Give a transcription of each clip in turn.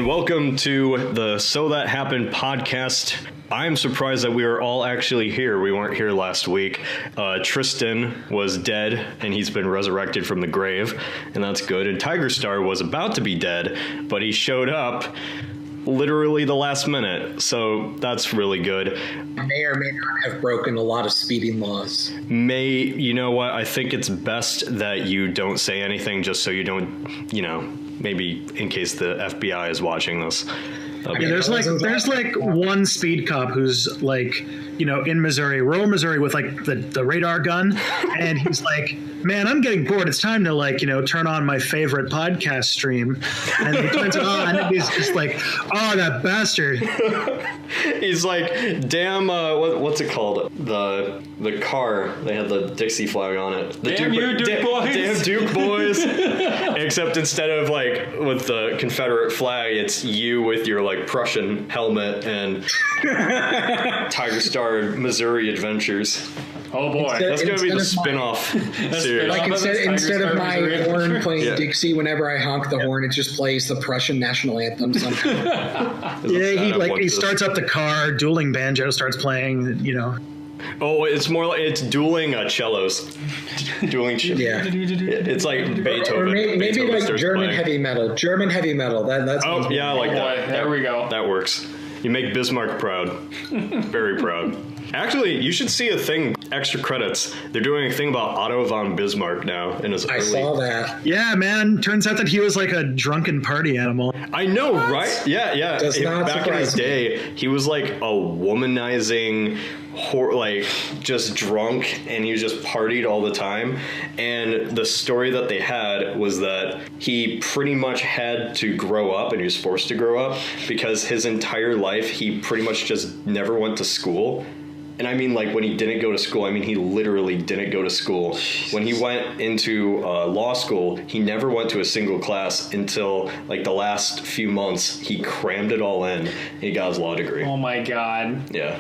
and welcome to the So That Happened podcast. I'm surprised that we are all actually here. We weren't here last week. Tristan was dead, and he's been resurrected from the grave, and that's good. And Tiger Star was about to be dead, but he showed up literally the last minute, so that's really good. May or may not have broken a lot of speeding laws. You know what? I think it's best that you don't say anything, just so you don't, maybe in case the FBI is watching this. There's like one speed cop who's in Missouri, rural Missouri, with the radar gun, and he's like, "Man, I'm getting bored. It's time to turn on my favorite podcast stream." And he turns it on, and he's just like, "Oh, that bastard." He's like, "Damn, what's it called? The car. They had the Dixie flag on it. Damn Duke boys. Damn Duke boys." Except instead of with the Confederate flag, it's you with your Prussian helmet and Tiger Star Missouri Adventures. Oh boy, that's gonna be the spin-off series. Instead of my horn playing Dixie, whenever I honk the horn, it just plays the Prussian national anthem somehow. He starts up the car, dueling banjo starts playing. Oh, it's more like it's dueling cellos. Dueling cellos. Yeah. It's like Beethoven. Or maybe Beethoven German heavy metal. German heavy metal. That's yeah, I like that. There we go. That works. You make Bismarck proud. Very proud. Actually, you should see a thing, extra credits. They're doing a thing about Otto von Bismarck now. I saw that. Yeah, man. Turns out that he was a drunken party animal. I know, right? Yeah. Back in his me. day, he was a womanizing, just drunk, and he just partied all the time. And the story that they had was that he pretty much had to grow up, and he was forced to grow up, because his entire life, he pretty much just never went to school. And I mean, when he didn't go to school, I mean, he literally didn't go to school. When he went into law school, he never went to a single class until, the last few months. He crammed it all in, and he got his law degree. Oh, my God. Yeah.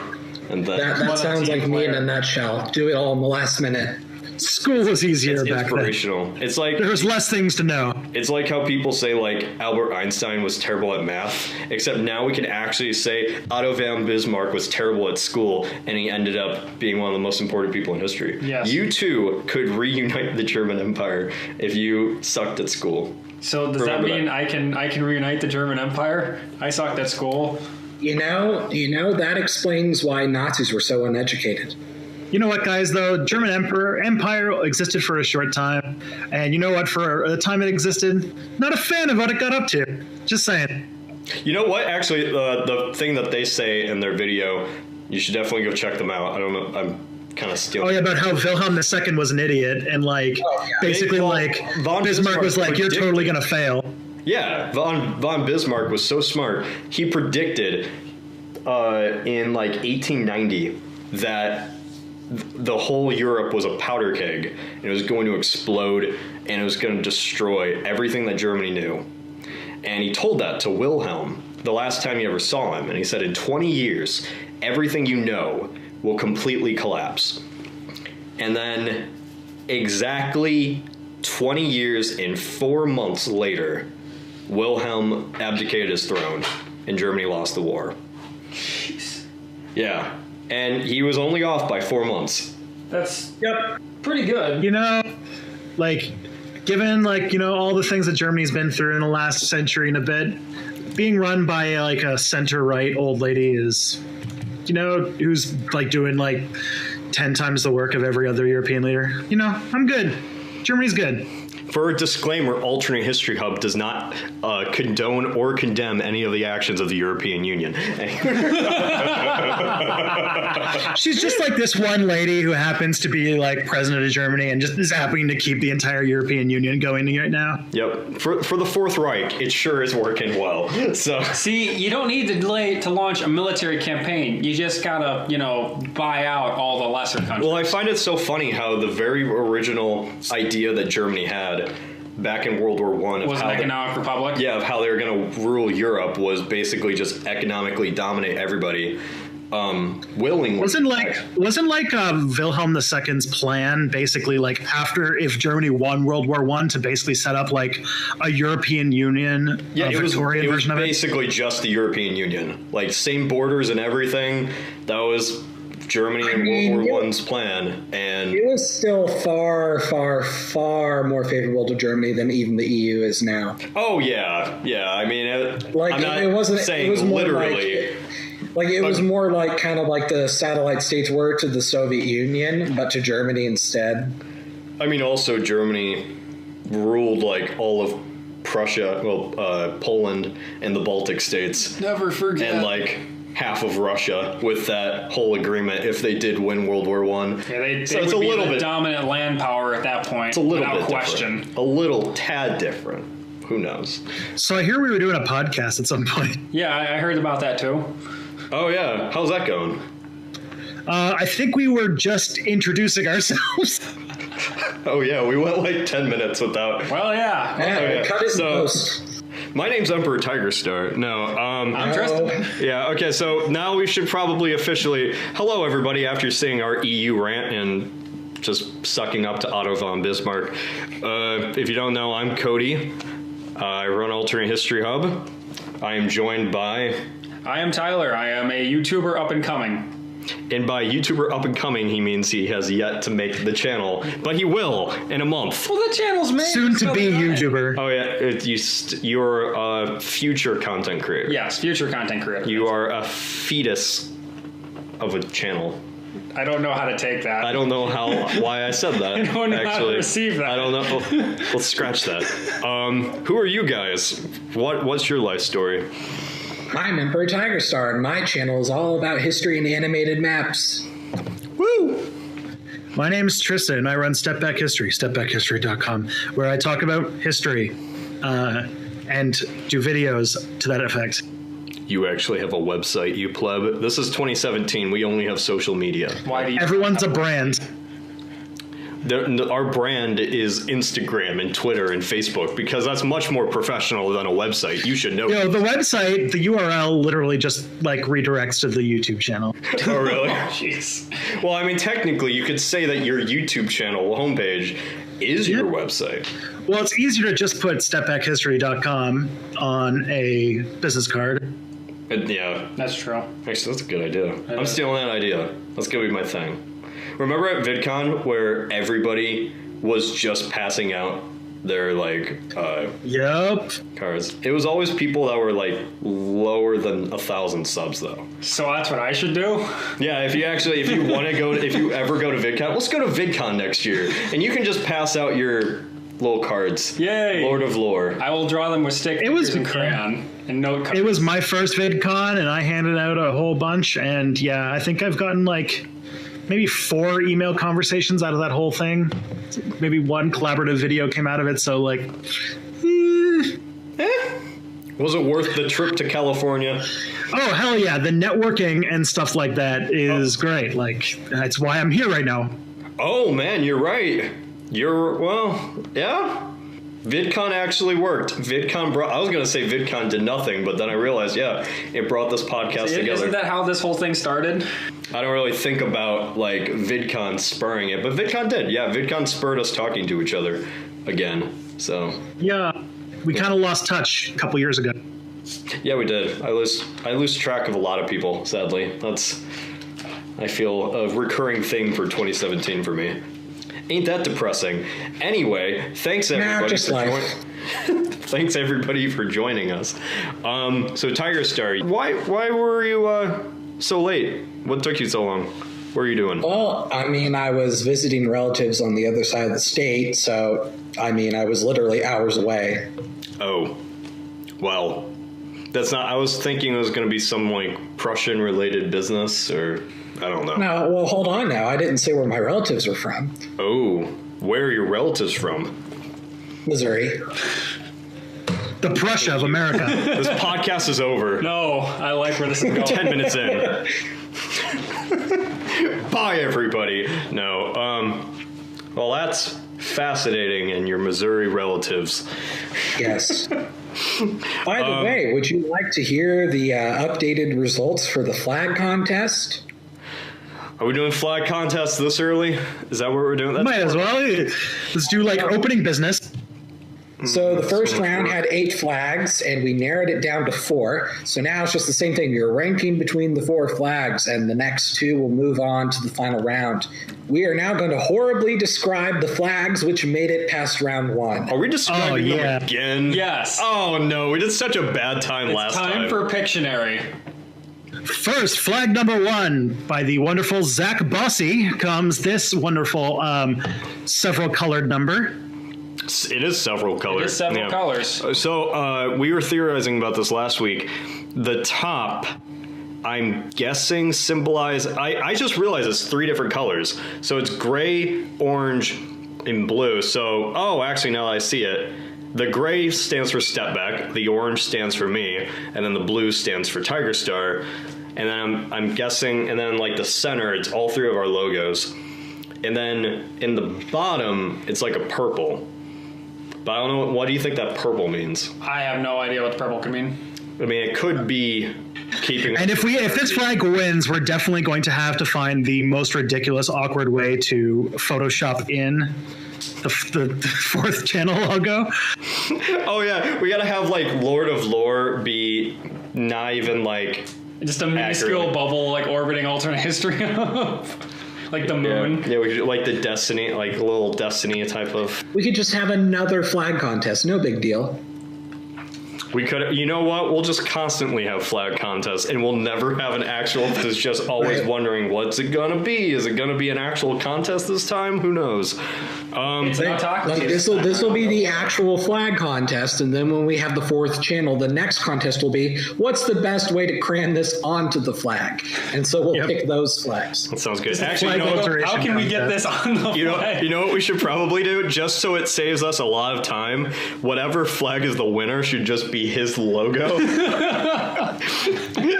And that sounds like me in a nutshell. Do it all in the last minute. School was easier it's back inspirational. then. It's there was less things to know. It's like how people say Albert Einstein was terrible at math, except now we can actually say Otto von Bismarck was terrible at school, and he ended up being one of the most important people in history. Yes. You too could reunite the German Empire if you sucked at school. So does that mean I can reunite the German Empire? I sucked at school. That explains why Nazis were so uneducated. You know what, guys, though? German Empire existed for a short time. And you know what? For the time it existed, not a fan of what it got up to. Just saying. You know what? Actually, the thing that they say in their video, you should definitely go check them out. I don't know. I'm kind of stealing. Oh, yeah, about how Wilhelm II was an idiot. And, basically, Bismarck was you're totally going to fail. Yeah, von Bismarck was so smart. He predicted in 1890 that the whole Europe was a powder keg, and it was going to explode, and it was going to destroy everything that Germany knew. And he told that to Wilhelm the last time he ever saw him, and he said, in 20 years, everything you know will completely collapse. And then exactly 20 years and 4 months later, Wilhelm abdicated his throne, and Germany lost the war. Jeez. Yeah. And he was only off by 4 months. That's pretty good. Given all the things that Germany's been through in the last century and a bit, being run by a center-right old lady is, who's doing 10 times the work of every other European leader. I'm good. Germany's good. For a disclaimer, Alternate History Hub does not condone or condemn any of the actions of the European Union. She's just this one lady who happens to be president of Germany and just is happening to keep the entire European Union going right now. Yep. For the Fourth Reich, it sure is working well. So see, you don't need to delay to launch a military campaign. You just gotta, buy out all the lesser countries. Well, I find it so funny how the very original idea that Germany had back in World War I was an economic republic. Yeah, of how they were going to rule Europe was basically just economically dominate everybody. willingly. Wasn't Wilhelm II's plan basically like after if Germany won World War I to basically set up like a European Union, Yeah, a it was Victorian version of it? basically just the European Union, like same borders and everything. That was Germany and World War I's plan, and It was still far, far, far more favorable to Germany than even the EU is now. oh yeah. I mean, Like I'm not it wasn't. saying It was more literally. like it was more like kind of like the satellite states were to the Soviet Union, but to Germany instead. I mean, also Germany ruled like all of Prussia, Poland, and the Baltic states, Never forget. and like half of Russia with that whole agreement if they did win World War One. Yeah, they So it's would a be little the bit- dominant land power at that point, It's a little without bit question. different. A little tad different. Who knows? So I hear we were doing a podcast at some point. Yeah, I heard about that too. Oh yeah, how's that going? I think we were just introducing ourselves. Oh yeah, we went like 10 minutes without. Well, yeah. yeah. Cut it in So- post. My name's Emperor Tiger Star. No, I'm Tristan. yeah, okay, so now we should probably officially. Hello, everybody, after seeing our EU rant and just sucking up to Otto von Bismarck. If you don't know, I'm Cody. I run Alternate History Hub. I am joined by. I am Tyler. I am a YouTuber up and coming. And by YouTuber up and coming, he means he has yet to make the channel, but he will in a month. Well, the channel's made. Soon to be Spell it out. YouTuber. Oh yeah, you're a future content creator. Yes, future content creator. You are a fetus of a channel. I don't know how to take that. I don't know why I said that. I don't know how to receive that. I don't know. Let's scratch that. Who are you guys? What's your life story? I'm Emperor Tiger Star, and my channel is all about history and animated maps. Woo! My name's Tristan, and I run Step Back History, stepbackhistory.com, where I talk about history and do videos to that effect. You actually have a website, you pleb. This is 2017. We only have social media. Why do you? Everyone's a brand. Our brand is Instagram and Twitter and Facebook because that's much more professional than a website. You should know. You know, the website, the URL literally just like redirects to the YouTube channel. Oh, really? Jeez. Well, I mean, technically, you could say that your YouTube channel homepage is your website. Well, it's easier to just put stepbackhistory.com on a business card. Yeah, That's true. actually, that's a good idea. I'm stealing that idea. That's gonna be my thing. Remember at VidCon where everybody was just passing out their Yep. cards? It was always people that were like lower than 1,000 subs though. So that's what I should do. Yeah, if you want to go, if you ever go to VidCon, let's go to VidCon next year, and you can just pass out your little cards. Yay. Lord of Lore. I will draw them with stick was- figures and crayon and note cards. It was my first VidCon, and I handed out a whole bunch. And yeah, I think I've gotten like maybe 4 email conversations out of that whole thing. Maybe 1 collaborative video came out of it. So like, Was it worth the trip to California? oh hell yeah, the networking and stuff like that is great. Like that's why I'm here right now. Oh man, you're right. Yeah. VidCon actually worked. I was going to say VidCon did nothing, but then I realized, yeah, it brought this podcast together. Isn't that how this whole thing started? I don't really think about like VidCon spurring it, but VidCon did. Yeah, VidCon spurred us talking to each other again. So Yeah, we kind of lost touch a couple years ago. yeah, we did. I lose track of a lot of people. Sadly, I feel a recurring theme for 2017 for me. Ain't that depressing? Anyway, thanks everybody just for life. Thanks everybody for joining us. So Tiger Star, why were you so late? What took you so long? What are you doing? Well, I mean, I was visiting relatives on the other side of the state, so I mean, I was literally hours away. Oh, well, that's not. I was thinking it was going to be some like Prussian related business, or I don't know. No, well, hold on now. I didn't say where my relatives were from. Oh, where are your relatives from? Missouri. The Prussia of America. This podcast is over. No, I like where this is going. 10 minutes in. Bye, everybody. No. Well, that's fascinating, and your Missouri relatives. Yes. By the way, would you like to hear the updated results for the flag contest? Are we doing flag contests this early? Is that what we're doing? That's Might as well. Let's do like opening business. So the first round had 8 flags, and we narrowed it down to 4. So now it's just the same thing. You're ranking between the 4 flags, and the next 2 will move on to the final round. We are now going to horribly describe the flags which made it past round 1. Are we describing yeah. them again? Yes. Oh no, we did such a bad time last time. Time for Pictionary. First, flag number 1 by the wonderful Zach Bossy comes this wonderful several colored number. It is several colors. It is several colors. So we were theorizing about this last week. The top, I'm guessing, symbolize. I just realized it's 3 different colors. So it's gray, orange, and blue. So, actually, now that I see it, the gray stands for Step Back, the orange stands for me, and then the blue stands for Tiger Star. And then I'm guessing, and then like the center, it's all 3 of our logos. And then in the bottom, it's like a purple. But I don't know, what do you think that purple means? I have no idea what the purple could mean. I mean, it could be keeping... And if this flag wins, we're definitely going to have to find the most ridiculous, awkward way to Photoshop in the 4th channel logo. Oh yeah, we gotta have like Lord of Lore be not even like... Just a minuscule bubble like orbiting alternate history. Like the moon. Yeah, we could do like the Destiny, like a little Destiny type of... We could just have another flag contest. No big deal. We could, you know what? We'll just constantly have flag contests, and we'll never have an actual. There's just always Right. wondering, what's it gonna be? Is it gonna be an actual contest this time? Who knows? It's not talking to you. This will be the actual flag contest, and then when we have the 4th channel, the next contest will be what's the best way to cram this onto the flag, and so we'll pick those flags. That sounds good. flag Actually, alteration How can we get this on the flag? you know what we should probably do, just so it saves us a lot of time. Whatever flag is the winner should just be his logo.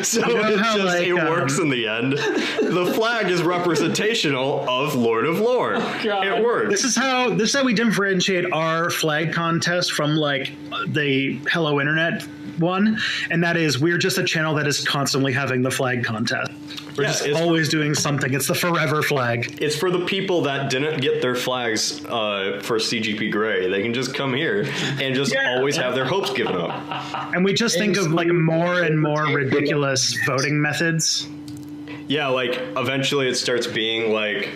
So it works in the end. The flag is representational of Lord of Lore. God. It works. This is how we differentiate our flag contest from like the Hello Internet one, and that is we're just a channel that is constantly having the flag contest. We're just always doing something. It's the forever flag. It's for the people that didn't get their flags for CGP Grey. They can just come here and just always have their hopes given up. And we just think of like more and more ridiculous voting methods. Yeah, like eventually it starts being like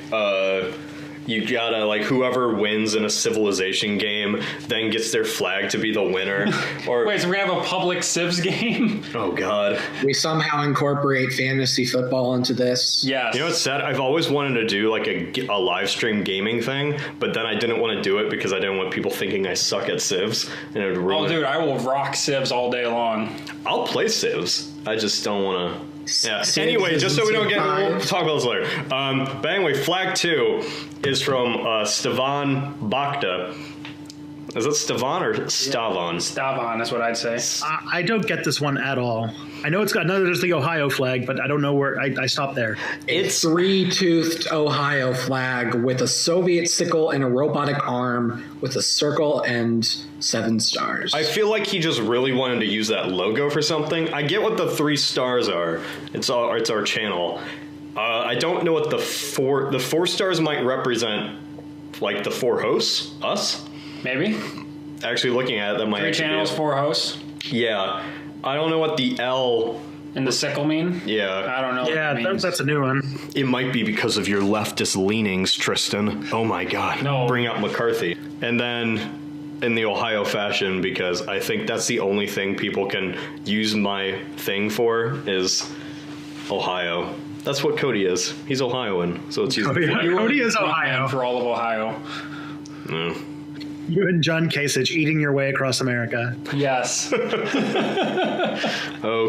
you gotta, like, whoever wins in a Civilization game then gets their flag to be the winner. Or Wait, so we're gonna have a public Civs game? oh god. We somehow incorporate fantasy football into this. Yes. You know what's sad? I've always wanted to do like a live stream gaming thing, but then I didn't want to do it because I didn't want people thinking I suck at Civs, and it would ruin Oh, dude, I will rock Civs all day long. I'll play Civs. I just don't want to. Yeah. Civs Anyway, just so we don't get, we'll 5. talk about this later. But anyway, flag 2 is from Stevan Bakta. Is it Stevan or Stavon? Stavon, that's what I'd say. I don't get this one at all. I know it's got there's the Ohio flag, but I don't know where I stopped there. It's 3-toothed Ohio flag with a Soviet sickle and a robotic arm with a circle and 7 stars. I feel like he just really wanted to use that logo for something. I get what the 3 stars are. It's our channel. I don't know what the 4 stars might represent, like the 4 hosts, us. Maybe. Actually, looking at it, that might 3 actually channels, be 4 hosts. Yeah, I don't know what the L. And the sickle mean? Yeah, I don't know Yeah, what it means. that's a new one. it might be because of your leftist leanings, Tristan. Oh my God! No. Bring out McCarthy, and then in the Ohio fashion, because I think that's the only thing people can use my thing for is Ohio. That's what Cody is. He's Ohioan, so it's using the flag. Cody is Front Ohio. man for all of Ohio. Yeah. You and John Kasich eating your way across America. Yes. Oh,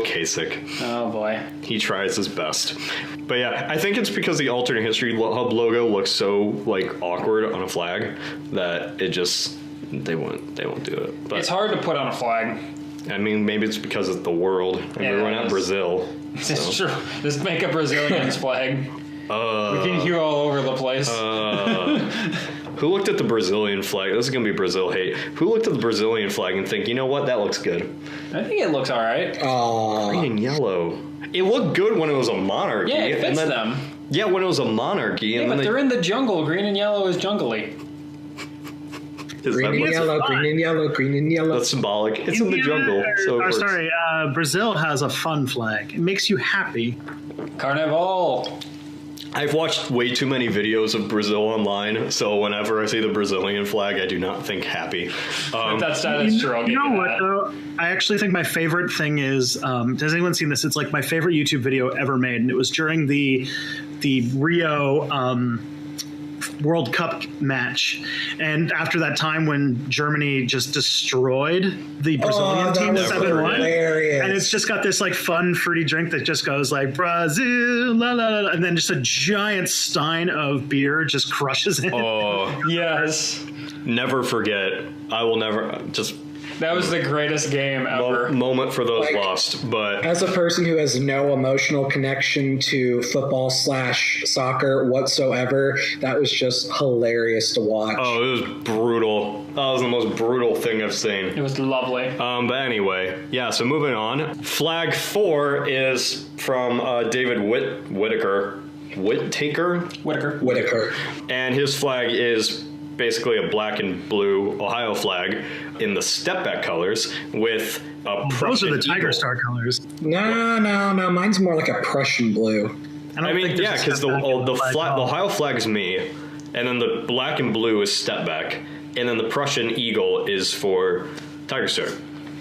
Kasich. Oh boy. He tries his best. But yeah, I think it's because the alternate history hub logo looks so like awkward on a flag that it just they won't do it. But It's hard to put on a flag. I mean, maybe it's because it's the world and Yeah, we went it out is. Brazil. It's true. Just make a Brazilian's flag. We can hear all over the place. Who looked at the Brazilian flag? This is going to be Brazil hate. Who looked at the Brazilian flag and think, you know what, that looks good? I think it looks all right. Green and yellow. It looked good when it was a monarchy. Yeah, it fits and then, them. Yeah, when it was a monarchy. Yeah, and but then they're in the jungle. Green and yellow is jungly. Green and yellow, green and yellow, green and yellow. That's symbolic. It's in the jungle. So it works. sorry, Brazil has a fun flag. It makes you happy. Carnival. I've watched way too many videos of Brazil online, so whenever I see the Brazilian flag, I do not think happy. That's true. I'll You give know you what, that. though? I actually think my favorite thing is, has anyone seen this? It's like my favorite YouTube video ever made, and it was during the Rio World Cup match. And after that time when Germany just destroyed the Brazilian team that was 7-1. hilarious. And it's just got this like fun fruity drink that just goes like Brazil, la la la, and then just a giant stein of beer just crushes it. Oh, Yes. never forget. I will never just That was the greatest game ever. moment for those Like- lost. But As a person who has no emotional connection to football/soccer whatsoever, that was just hilarious to watch. oh, it was brutal. That was the most brutal thing I've seen. It was lovely. But anyway, yeah, so moving on. Flag 4 is from David Whittaker. Whitaker. And his flag is basically a black and blue Ohio flag in the step back colors with a Those Prussian are the Tiger eagle. Star colors. No, mine's more like a Prussian blue. I mean, yeah, because the Ohio flag is me, and then the black and blue is step back, and then the Prussian eagle is for Tiger Star.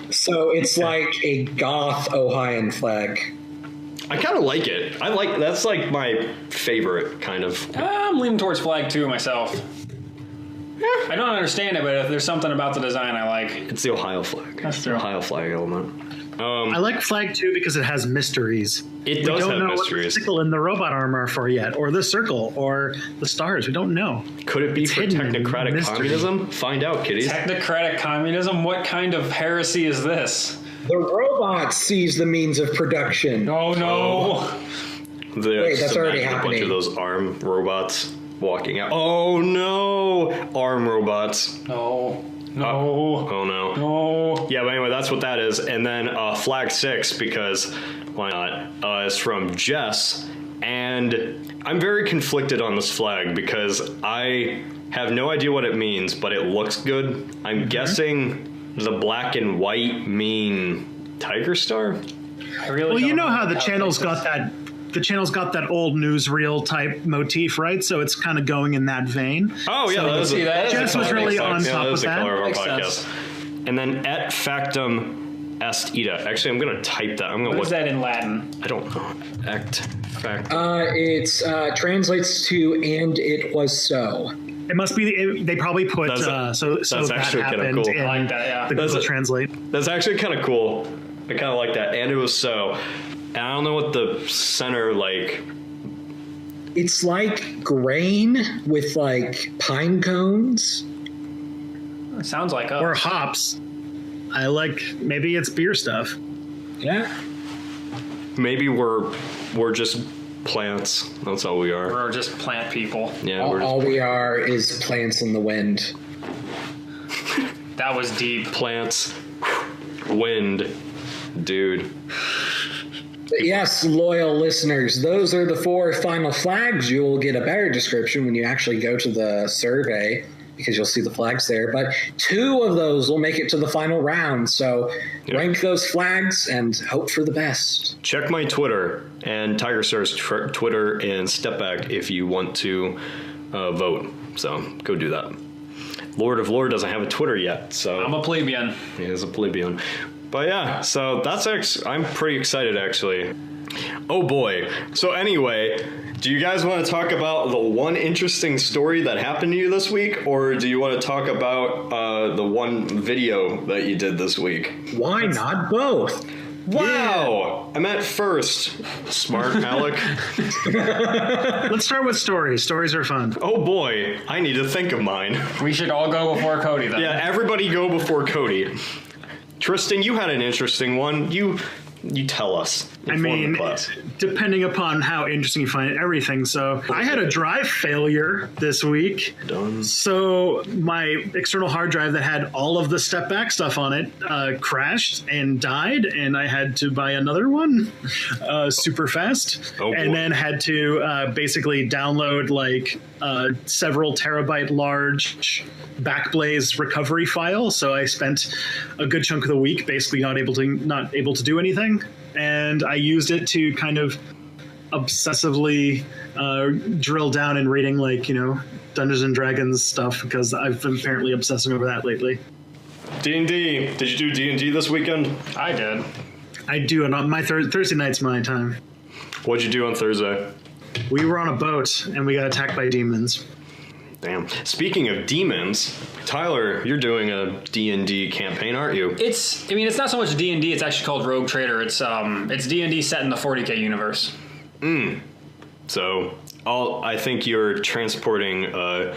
So it's like a goth Ohioan flag. I kind of like it. That's like my favorite kind of. I'm leaning towards flag 2 myself. I don't understand it, but if there's something about the design I like. It's the Ohio flag. That's true. Ohio flag element. I like Flag 2 because it has mysteries. It We does don't have know what the mysteries. sickle and the robot arm are for yet, or the circle, or the stars. We don't know. Could it be It's for hidden in technocratic mystery. communism? Find out, kiddies. Technocratic communism? What kind of heresy is this? The robot sees the means of production. Oh no. Wait, that's already A bunch happening. of those arm robots walking out. Oh no! Arm robots. No. No. Oh no. No. Yeah, but anyway, that's what that is. And then flag 6, because why not, is from Jess. And I'm very conflicted on this flag because I have no idea what it means, but it looks good. I'm guessing the black and white mean Tiger Star? I really Well, you don't know how the to channel's take got that. The channel's got that old newsreel type motif, right? So it's kind of going in that vein. Oh, yeah, So that is see, that is Jess a was color really makes on sense. top that of is the that. color of our Makes podcast. sense. And then et factum est ita. Actually, I'm going to type that. I'm going to What is look. that in Latin? I don't know. Act factum. It's translates to "and it was so." It must be. They probably put That's- so that's that actually kinda happened cool. in I like that, yeah. the That's Google a- Translate. That's actually kind of cool. I kind of like that. And it was so. And I don't know what the center, like. It's like grain with like pine cones. It sounds like us. Or hops. I like. Maybe it's beer stuff. Yeah. Maybe we're just plants. That's all we are. We're just plant people. Yeah, we're All just we are is plants in the wind. That was deep. plants. Wind. Dude. But yes, loyal listeners, those are the 4 final flags. You will get a better description when you actually go to the survey because you'll see the flags there. But 2 of those will make it to the final round. So rank those flags and hope for the best. Check my Twitter and Tiger Star's Twitter and Step Back if you want to vote. So go do that. Lord of Lore doesn't have a Twitter yet, so I'm a plebeian. he is a plebeian. But yeah, so that's I'm pretty excited actually. Oh boy. So anyway, do you guys want to talk about the one interesting story that happened to you this week, or do you want to talk about the one video that you did this week? Why not both? Wow! I'm at first. Smart Alec. Let's start with stories. Stories are fun. Oh boy, I need to think of mine. We should all go before Cody then. Yeah, everybody go before Cody. Tristan, you had an interesting one. You tell us. I Inform mean, the class. depending upon how interesting you find everything. So I had a drive failure this week. Done. So my external hard drive that had all of the step back stuff on it crashed and died, and I had to buy another one super fast. Oh, boy. And then had to basically download like several terabyte large Backblaze recovery file. So I spent a good chunk of the week basically not able to do anything, and I used it to kind of obsessively drill down in reading like Dungeons and Dragons stuff, because I've been apparently obsessing over that lately. D&D. Did you do D&D this weekend? I did. I do it on my Thursday night's my time. What'd you do on Thursday? We were on a boat and we got attacked by demons. Damn. Speaking of demons, Tyler, you're doing a D&D campaign, aren't you? It's not so much D&D. It's actually called Rogue Trader. It's D&D set in the 40K universe. So, I think you're transporting a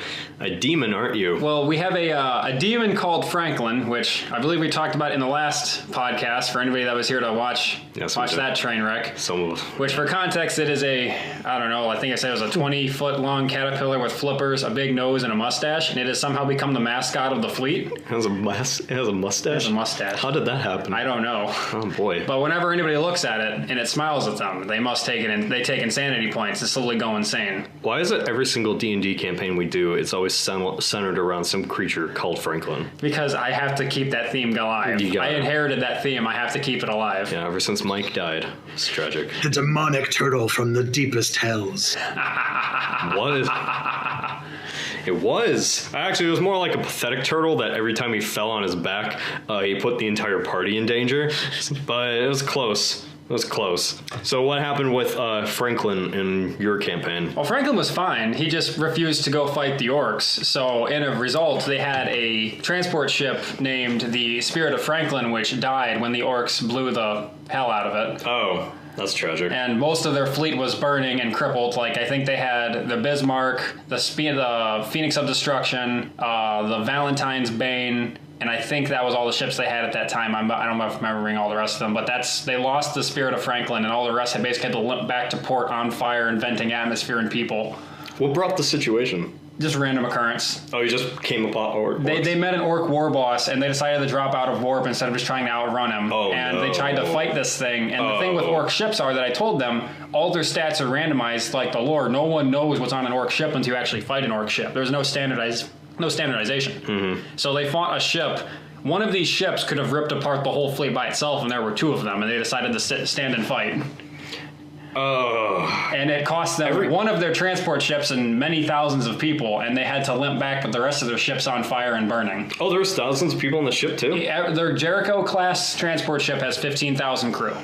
demon, aren't you? Well, we have a demon called Franklin, which I believe we talked about in the last podcast. For anybody that was here to watch Yes, we did. that train wreck. Some of Which, for context, it is I think I said it was a 20-foot long caterpillar with flippers, a big nose, and a mustache, and it has somehow become the mascot of the fleet. It has a mustache? It has a mustache. How did that happen? I don't know. Oh, boy. But whenever anybody looks at it and it smiles at them, they must take it, they take insanity points to slowly go insane. Why is it every single D&D campaign we do, it's always centered around some creature called Franklin? Because I have to keep that theme alive. You got I it. inherited that theme. I have to keep it alive. Yeah, ever since Mike died. It's tragic. The demonic turtle from the deepest hells. Was. It was. Actually, it was more like a pathetic turtle that every time he fell on his back, he put the entire party in danger. But it was close. It was close. So what happened with Franklin in your campaign? Well, Franklin was fine. He just refused to go fight the orcs. So, in a result, they had a transport ship named the Spirit of Franklin, which died when the orcs blew the hell out of it. Oh, that's tragic. And most of their fleet was burning and crippled. Like, I think they had the Bismarck, the Phoenix of Destruction, the Valentine's Bane, and I think that was all the ships they had at that time. I don't know if I'm remembering all the rest of them, but they lost the Spirit of Franklin, and all the rest had basically had to limp back to port on fire and venting atmosphere and people. What brought the situation? Just random occurrence. Oh, you just came upon orcs? They met an orc war boss, and they decided to drop out of warp instead of just trying to outrun him. Oh, and no. they tried to fight this thing. And the thing with orc ships are that I told them all their stats are randomized like the lore. No one knows what's on an orc ship until you actually fight an orc ship. There's no standardization. So they fought a ship. One of these ships could have ripped apart the whole fleet by itself, and there were two of them, and they decided to stand and fight. Oh. And it cost them one of their transport ships and many thousands of people, and they had to limp back with the rest of their ships on fire and burning. Oh, there was thousands of people on the ship too? Their Jericho-class transport ship has 15,000 crew.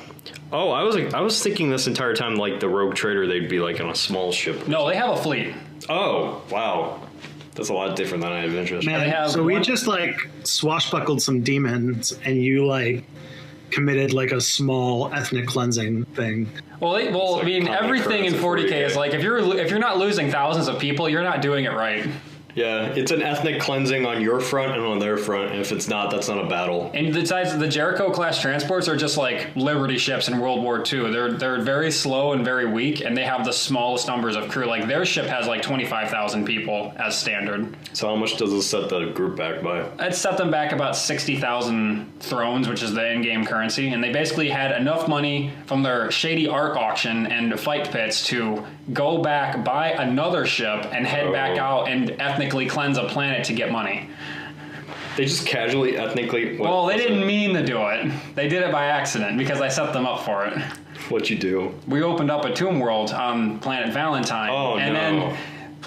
Oh, I was thinking this entire time like the Rogue Trader, they'd be like on a small ship. No, they have a fleet. Oh, wow. That's a lot different than I had envisioned. Man, so we just like swashbuckled some demons, and you like committed like a small ethnic cleansing thing. Well, like I mean, common everything in occurrence in 40K is like if you're not losing thousands of people, you're not doing it right. Yeah, it's an ethnic cleansing on your front and on their front. And if it's not, that's not a battle. And besides, the Jericho-class transports are just like Liberty ships in World War II. They're very slow and very weak, and they have the smallest numbers of crew. Like, their ship has like 25,000 people as standard. So how much does this set the group back by? I'd set them back about 60,000 thrones, which is the in-game currency, and they basically had enough money from their shady art auction and fight pits to go back, buy another ship, and head back out and ethnically cleanse a planet to get money. They just casually, ethnically... Well, they didn't mean to do it. They did it by accident because I set them up for it. What'd you do? We opened up a tomb world on planet Valentine. Oh, and no. then,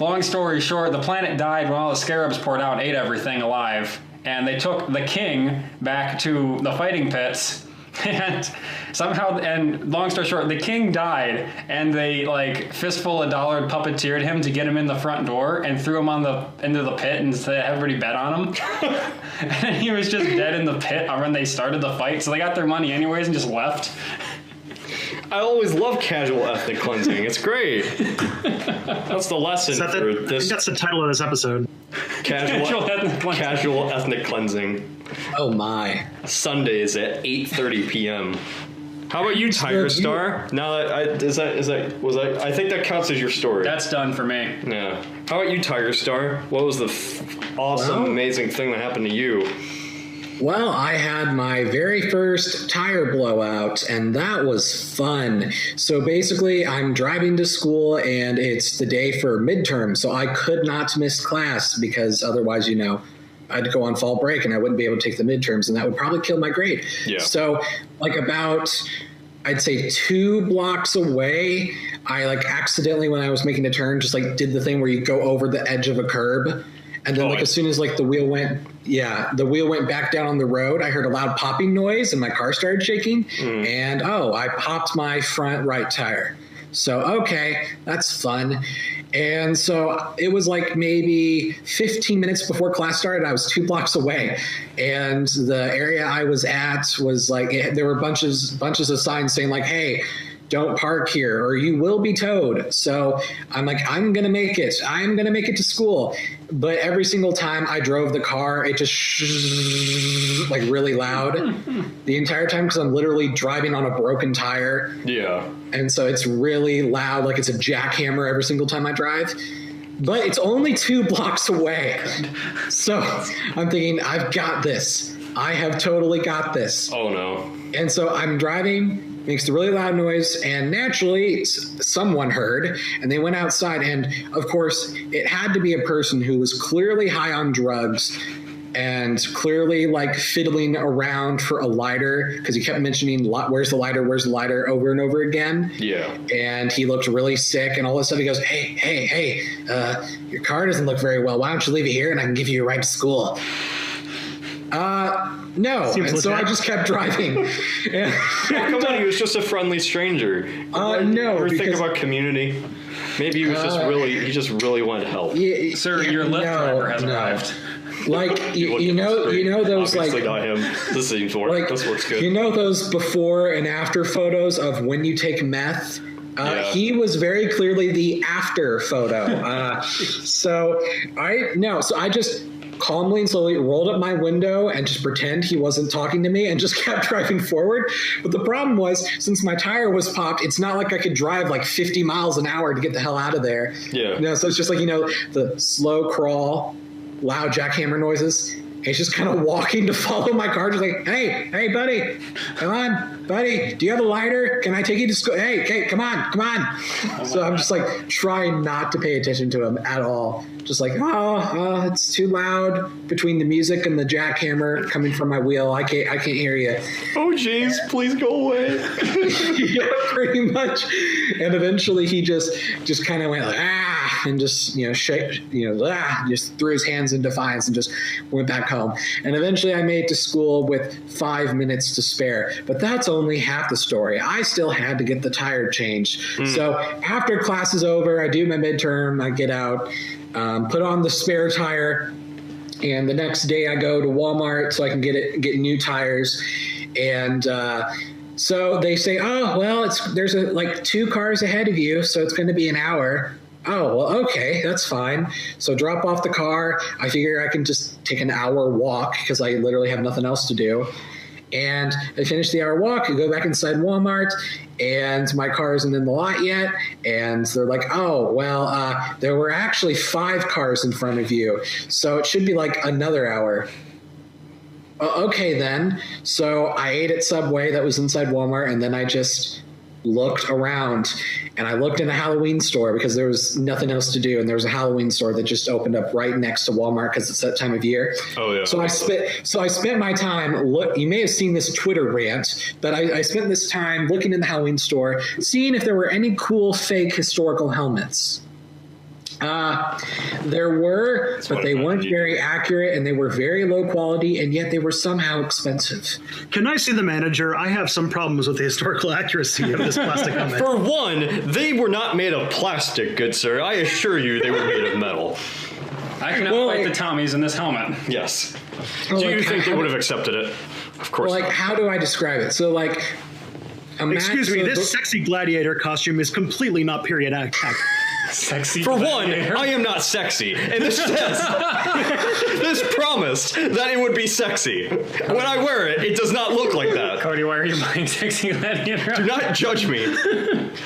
long story short, the planet died when all the scarabs poured out and ate everything alive. And they took the king back to the fighting pits. And somehow, and long story short, the king died, and they like fistful of dollar puppeteered him to get him in the front door and threw him into the pit and said everybody bet on him. And he was just dead in the pit when they started the fight. So they got their money anyways and just left. I always love casual ethnic cleansing. It's great. That's the lesson for I think this that's the title of this episode. casual ethnic cleansing. Oh my. Sundays at 8:30 p.m. How about you, Tiger Star? Now that I think that counts as your story. That's done for me. Yeah. How about you, Tiger Star? What was the awesome, amazing thing that happened to you? Well, I had my very first tire blowout, and that was fun. So basically, I'm driving to school, and it's the day for midterm, so I could not miss class because otherwise, I'd go on fall break and I wouldn't be able to take the midterms, and that would probably kill my grade. Yeah. So, about, I'd say 2 blocks away, I accidentally, when I was making a turn, just did the thing where you go over the edge of a curb. And then as soon as the wheel went back down on the road, I heard a loud popping noise and my car started shaking. And I popped my front right tire. So, okay, that's fun. And so it was maybe 15 minutes before class started. I was 2 blocks away, and the area I was at was there were bunches of signs saying hey, don't park here or you will be towed. So I'm I'm going to make it. I'm going to make it to school. But every single time I drove the car, it just really loud the entire time because I'm literally driving on a broken tire. Yeah. And so it's really loud, it's a jackhammer every single time I drive. But it's only 2 blocks away. So I'm thinking, I've got this. I have totally got this. Oh, no. And so I'm driving, makes a really loud noise, and naturally someone heard, and they went outside, and of course it had to be a person who was clearly high on drugs and clearly fiddling around for a lighter because he kept mentioning where's the lighter over and over again. Yeah. And he looked really sick, and all of a sudden he goes, hey, your car doesn't look very well, why don't you leave it here and I can give you a ride to school. No. Seems and so legit. I just kept driving. come on, he was just a friendly stranger. No, Ever think because about community? Maybe he was just really wanted to help. Sir, your Lyft driver has arrived. You know those Obviously not him. This seems this works good. You know those before and after photos of when you take meth? He was very clearly the after photo. So I just calmly and slowly rolled up my window and just pretend he wasn't talking to me and just kept driving forward. But the problem was, since my tire was popped, it's not like I could drive 50 miles an hour to get the hell out of there. Yeah. So it's just the slow crawl, loud jackhammer noises. He's just kind of walking to follow my car, just hey, buddy, come on, buddy, do you have a lighter? Can I take you to school? Hey, come on. So I'm just trying not to pay attention to him at all. Just it's too loud between the music and the jackhammer coming from my wheel. I can't hear you. Oh, jeez, please go away. Yeah, pretty much. And eventually he just kind of went and just just threw his hands in defiance and just went back home. And eventually I made it to school with 5 minutes to spare. But that's only half the story. I still had to get the tire changed. So after class is over, I do my midterm, I get out, put on the spare tire, and the next day I go to Walmart so I can get new tires. And so they say, oh, well, there's 2 cars ahead of you, so it's going to be an hour. Oh, well, okay, that's fine. So drop off the car. I figure I can just take an hour walk because I literally have nothing else to do. And I finish the hour walk, I go back inside Walmart, and my car isn't in the lot yet. And they're like, oh, well, there were actually 5 cars in front of you, so it should be another hour. Okay, then. So I ate at Subway that was inside Walmart, and then I just looked around, and I looked in a Halloween store because there was nothing else to do, and there was a Halloween store that just opened up right next to Walmart because it's that time of year. Oh yeah. So I spent my time you may have seen this Twitter rant, but I spent this time looking in the Halloween store, seeing if there were any cool fake historical helmets. There were, but they weren't very accurate, and they were very low quality, and yet they were somehow expensive. Can I see the manager? I have some problems with the historical accuracy of this plastic helmet. For one, they were not made of plastic, good sir. I assure you they were made of metal. I cannot fight the Tommies in this helmet. Yes. Do you think they would have accepted it? Of course not. How do I describe it? So, excuse me, this sexy gladiator costume is completely not period accurate. Sexy. For one, gladiator. I am not sexy, and this says this promised that it would be sexy. When I wear it, it does not look like that. Cody, why are you buying Sexy Gladiator? Do not judge me.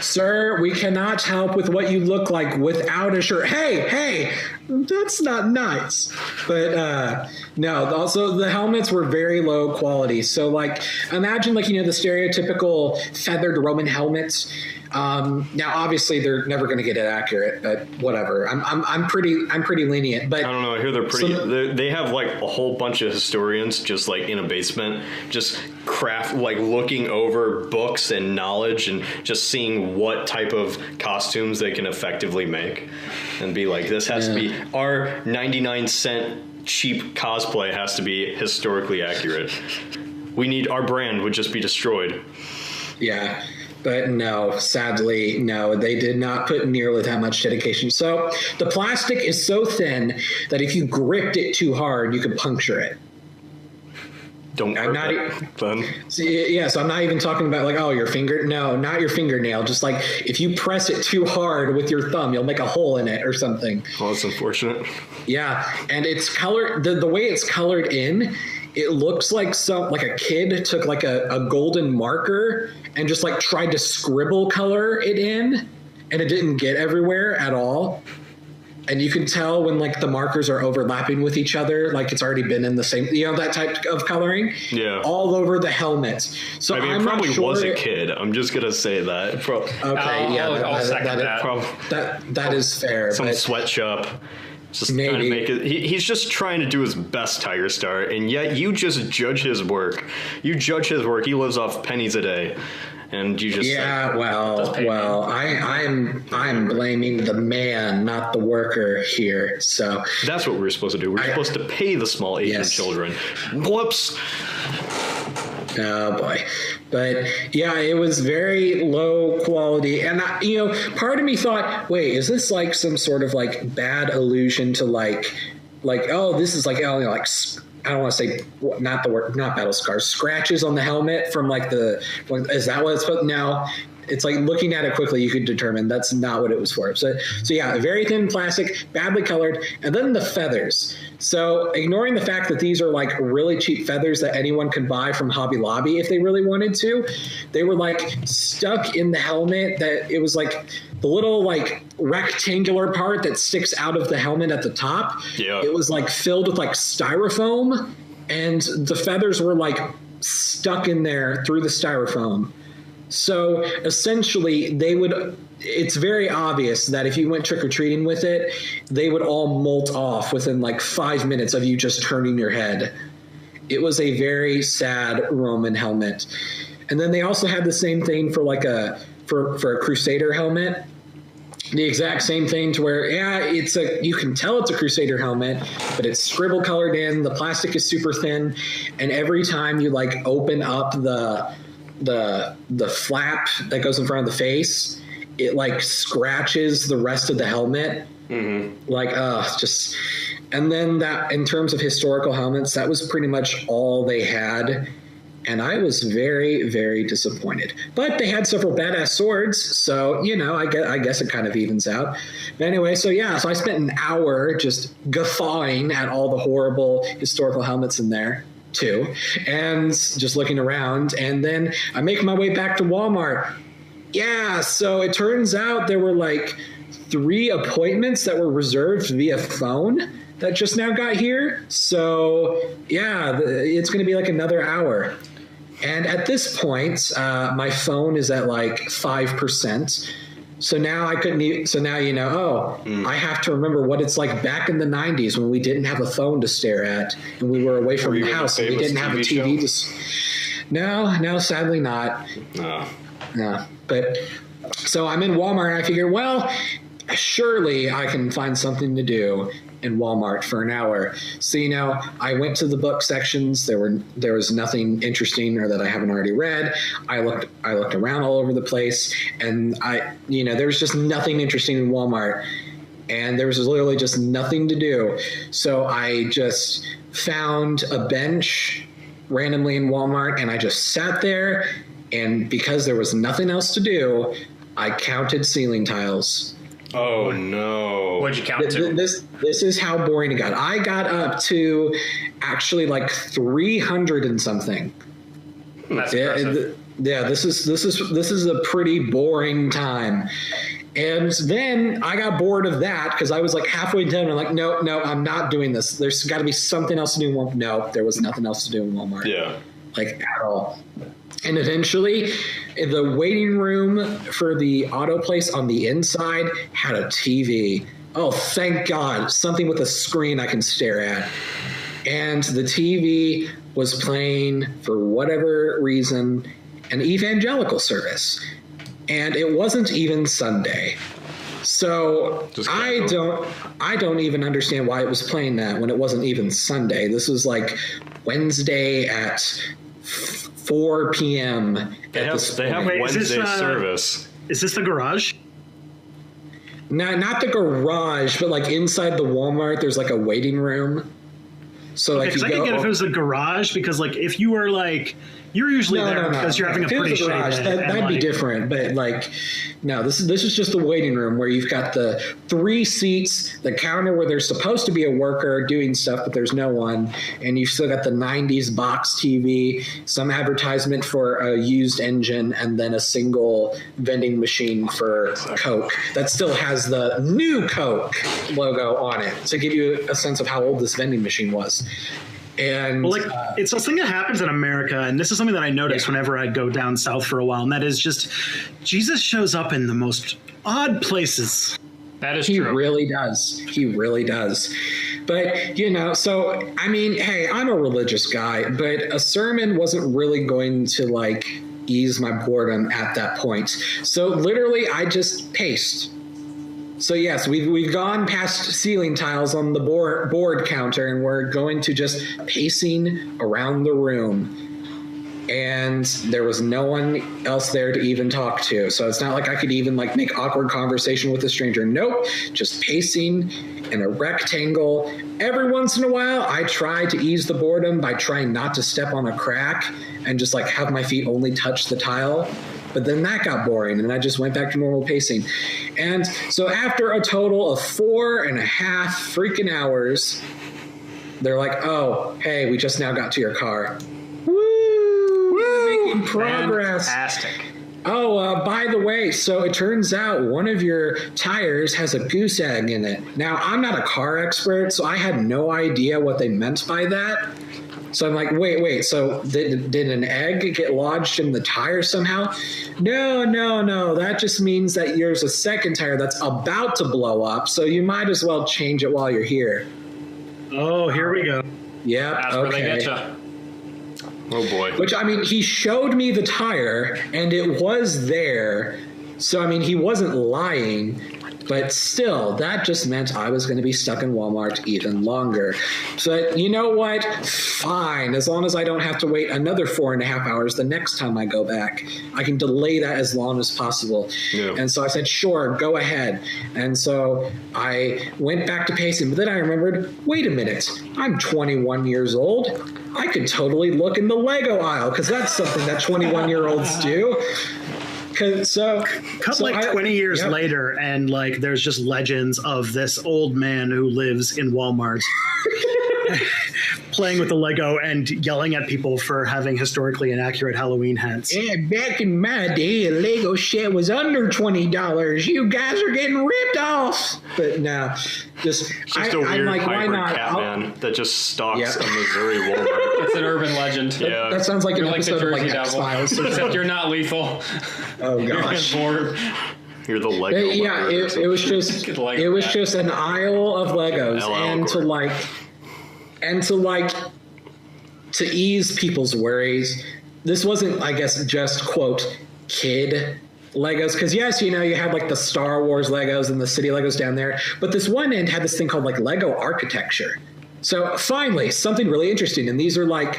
Sir, we cannot help with what you look like without a shirt. Hey, that's not nice. But no, also the helmets were very low quality. So like, imagine like, the stereotypical feathered Roman helmets. Now, obviously, they're never going to get it accurate, but whatever. I'm pretty lenient. But I don't know. I hear they're pretty. They have like a whole bunch of historians just like in a basement, just looking over books and knowledge and just seeing what type of costumes they can effectively make, and be like, this has to be our 99-cent cheap cosplay has to be historically accurate. Our brand would just be destroyed. yeah. But no, sadly, no, they did not put nearly that much dedication. So the plastic is so thin that if you gripped it too hard, you could puncture it. Don't I'm grip not it, then. So I'm not even talking about like, your finger. No, not your fingernail. Just like if you press it too hard with your thumb, you'll make a hole in it or something. Well, that's unfortunate. Yeah. And it's colored, the way it's colored in, it looks like a kid took like a golden marker and just like tried to scribble color it in, and it didn't get everywhere at all. And you can tell when like the markers are overlapping with each other, like it's already been in the same, that type of coloring. Yeah. All over the helmets. So I mean, I'm it not probably sure was a kid. I'm just gonna say that. Okay, yeah, I'll second that. That is fair. Some but sweatshop. Just trying to Maybe. make it. He's just trying to do his best, Tiger Star, and yet you just judge his work. You judge his work. He lives off pennies a day, and you just I'm blaming the man, not the worker here. So that's what we're supposed to do. We're supposed to pay the small Asian Yes. children. Whoops. Oh boy. But yeah, it was very low quality. And, part of me thought, wait, is this like some sort of like bad allusion to like, oh, this is like, like, I don't want to say not battle scars, scratches on the helmet from like is that what it's supposed? No. It's like looking at it quickly, you could determine that's not what it was for. So yeah, very thin plastic, badly colored, and then the feathers. So ignoring the fact that these are like really cheap feathers that anyone could buy from Hobby Lobby if they really wanted to, they were like stuck in the helmet. That it was like the little like rectangular part that sticks out of the helmet at the top. Yeah. It was like filled with like styrofoam, and the feathers were like stuck in there through the styrofoam. So essentially, it's very obvious that if you went trick-or-treating with it, they would all molt off within like 5 minutes of you just turning your head. It was a very sad Roman helmet. And then they also had the same thing for like for a Crusader helmet. The exact same thing to where, you can tell it's a Crusader helmet, but it's scribble colored in, the plastic is super thin, and every time you like open up the flap that goes in front of the face, it like scratches the rest of the helmet. Mm-hmm. And then that, in terms of historical helmets, that was pretty much all they had. And I was very, very disappointed. But they had several badass swords, so, I guess it kind of evens out. But anyway, so I spent an hour just guffawing at all the horrible historical helmets in there, too, and just looking around. And then I make my way back to Walmart. Yeah, so it turns out there were like 3 appointments that were reserved via phone that just now got here. So, it's going to be like another hour. And at this point, my phone is at like 5%. So now I I have to remember what it's like back in the 90s when we didn't have a phone to stare at and we were away from the house and we didn't have a TV No, sadly not. No. But so I'm in Walmart and I figure, well, surely I can find something to do in Walmart for an hour. So, I went to the book sections. There was nothing interesting or that I haven't already read. I looked around all over the place, and there was just nothing interesting in Walmart, and there was literally just nothing to do. So I just found a bench randomly in Walmart, and I just sat there, and because there was nothing else to do, I counted ceiling tiles. Oh no! What'd you count to? This is how boring it got. I got up to actually like 300 and something. That's impressive. This is a pretty boring time. And then I got bored of that because I was like halfway done. I'm like, no, I'm not doing this. There's got to be something else to do in Walmart. No, there was nothing else to do in Walmart. Yeah. Like at all. And eventually, the waiting room for the auto place on the inside had a TV. Oh, thank God. Something with a screen I can stare at. And the TV was playing, for whatever reason, an evangelical service. And it wasn't even Sunday. So I don't even understand why it was playing that when it wasn't even Sunday. This was like Wednesday at 4 p.m. They have Wednesday service. Is this the garage? No, not the garage, but like inside the Walmart, there's like a waiting room. So like, I can get if it was the garage, because like if you were like, you're usually there because you're having a pretty shitty day. That'd be different, but like, no, this is just the waiting room where you've got the 3 seats, the counter where there's supposed to be a worker doing stuff, but there's no one, and you've still got the 90s box TV, some advertisement for a used engine, and then a single vending machine for Coke that still has the new Coke logo on it to give you a sense of how old this vending machine was. And it's a thing that happens in America, and this is something that I noticed whenever I'd go down south for a while, and that is just Jesus shows up in the most odd places. That is true. He really does. But, so, I mean, hey, I'm a religious guy, but a sermon wasn't really going to, like, ease my boredom at that point. So literally, I just paced. So yes, we've gone past ceiling tiles on the board counter, and we're going to just pacing around the room. And there was no one else there to even talk to. So it's not like I could even like make awkward conversation with a stranger. Nope, just pacing in a rectangle. Every once in a while, I try to ease the boredom by trying not to step on a crack and just like have my feet only touch the tile. But then that got boring, and I just went back to normal pacing. And so after a total of 4.5 freaking hours, they're like, oh, hey, we just now got to your car. Woo! Making progress. Fantastic. Oh, by the way, so it turns out one of your tires has a goose egg in it. Now, I'm not a car expert, so I had no idea what they meant by that. So I'm like, wait, so did an egg get lodged in the tire somehow? No, that just means that there's a second tire that's about to blow up, so you might as well change it while you're here. Oh, here we go. Yep, That's where they get you. Oh boy. Which, I mean, he showed me the tire, and it was there, so I mean, he wasn't lying. But still, that just meant I was going to be stuck in Walmart even longer. But you know what? Fine. As long as I don't have to wait another 4.5 hours the next time I go back, I can delay that as long as possible. Yeah. And so I said, sure, go ahead. And so I went back to pacing. But then I remembered, wait a minute, I'm 21 years old. I could totally look in the Lego aisle because that's something that 21-year-olds do. So 20 years later, and like there's just legends of this old man who lives in Walmart playing with the Lego and yelling at people for having historically inaccurate Halloween hats. Yeah, back in my day, a Lego shit was under $20. You guys are getting ripped off. But no, just a weird hybrid Catman that just stalks a Missouri Walmart. It's an urban legend. Yeah, that sounds like an episode of like X-Files. Except you're not lethal. Oh gosh. You're the Lego. Yeah, it was just an aisle of Legos, and to ease people's worries. This wasn't, I guess, just quote kid Legos, because yes, you had like the Star Wars Legos and the city Legos down there, but this one end had this thing called like Lego architecture. So finally, something really interesting, and these are like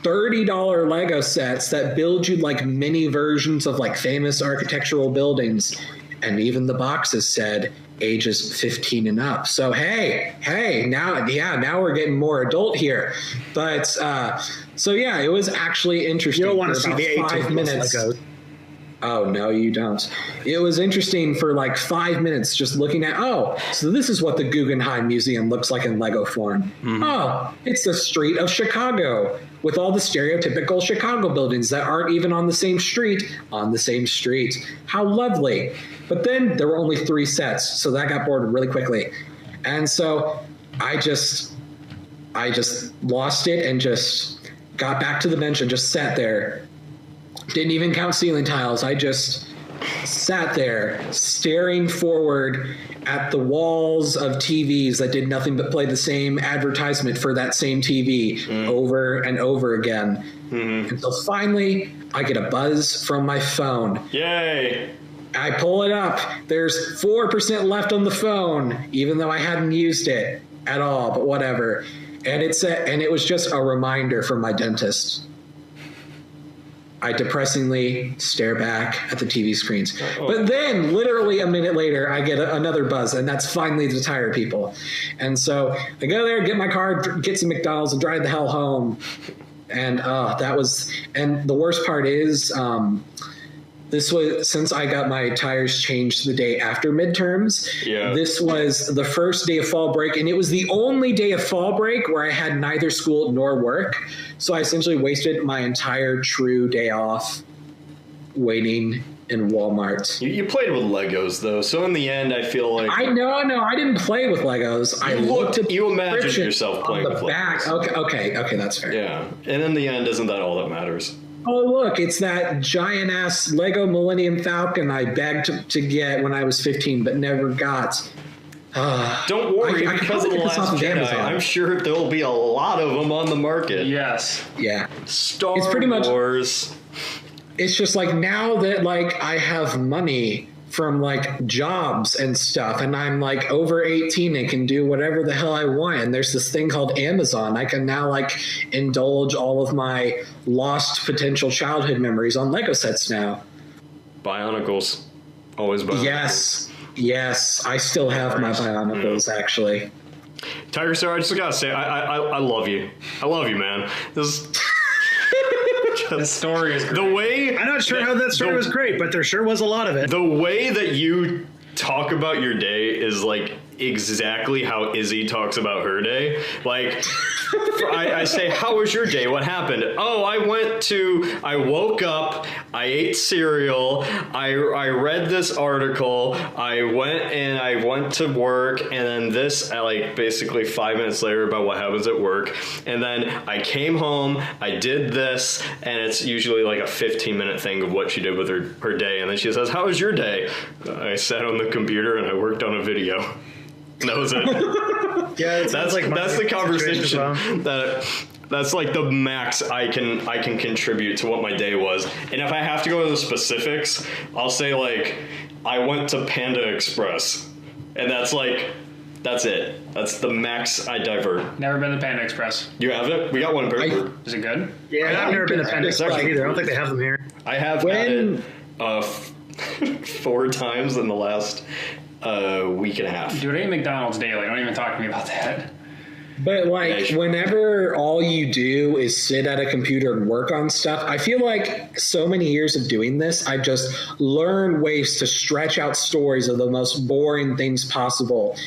$30 Lego sets that build you like mini versions of like famous architectural buildings, and even the boxes said ages 15 and up. So hey, now we're getting more adult here. But so yeah, it was actually interesting. You don't want to see the 5 minutes. Lego. Oh, no, you don't. It was interesting for like 5 minutes just looking at, so this is what the Guggenheim Museum looks like in Lego form. Mm-hmm. Oh, it's the street of Chicago with all the stereotypical Chicago buildings that aren't even on the same street. How lovely. But then there were only 3 sets, so that got bored really quickly. And so I just lost it and just got back to the bench and just sat there. Didn't even count ceiling tiles. I just sat there staring forward at the walls of TVs that did nothing but play the same advertisement for that same TV over and over again. Mm-hmm. Until finally I get a buzz from my phone. Yay! I pull it up. There's 4% left on the phone, even though I hadn't used it at all, but whatever. And it was just a reminder from my dentist. I depressingly stare back at the TV screens. But then, literally a minute later, I get another buzz, and that's finally the tire people. And so I go there, get my car, get some McDonald's, and drive the hell home. And and the worst part is, this was, since I got my tires changed the day after midterms, this was the first day of fall break, and it was the only day of fall break where I had neither school nor work. So I essentially wasted my entire true day off waiting in Walmart. You played with Legos, though, so in the end, I feel like... No, I didn't play with Legos. You imagined yourself playing with Legos. Okay, that's fair. Yeah, and in the end, isn't that all that matters? Oh, look, it's that giant-ass Lego Millennium Falcon I begged to get when I was 15 but never got. Don't worry, because of The Last Jedi, I'm sure there'll be a lot of them on the market. Yes. Yeah. Star Wars. It's just like now that like I have money from like jobs and stuff, and I'm like over 18 and can do whatever the hell I want, and there's this thing called Amazon. I can now like indulge all of my lost potential childhood memories on Lego sets now. Bionicles. Always Bionicles. Yes, I still have my Bionicles actually. Tiger Star, I just gotta say, I love you. I love you, man. This story is great. I'm not sure how that story was great, but there sure was a lot of it. The way that you talk about your day is like exactly how Izzy talks about her day. Like, I say, how was your day? What happened? Oh, I woke up, I ate cereal, I read this article, I went to work, and then this, like, basically 5 minutes later about what happens at work, and then I came home, I did this, and it's usually like a 15-minute thing of what she did with her day, and then she says, how was your day? I sat on the computer and I worked on a video. That was it. Yeah, that's the conversation that's like the max I can contribute to what my day was. And if I have to go into the specifics, I'll say like I went to Panda Express, and that's it. That's the max I divert. Never been to Panda Express. You haven't? We got one in Pittsburgh. Is it good? Yeah, I've never been to Panda Express either. I don't think they have them here. I have had it 4 times in the last week and a half. Dude, I eat McDonald's daily. Don't even talk to me about that. But like whenever all you do is sit at a computer and work on stuff, I feel like so many years of doing this, I just learned ways to stretch out stories of the most boring things possible.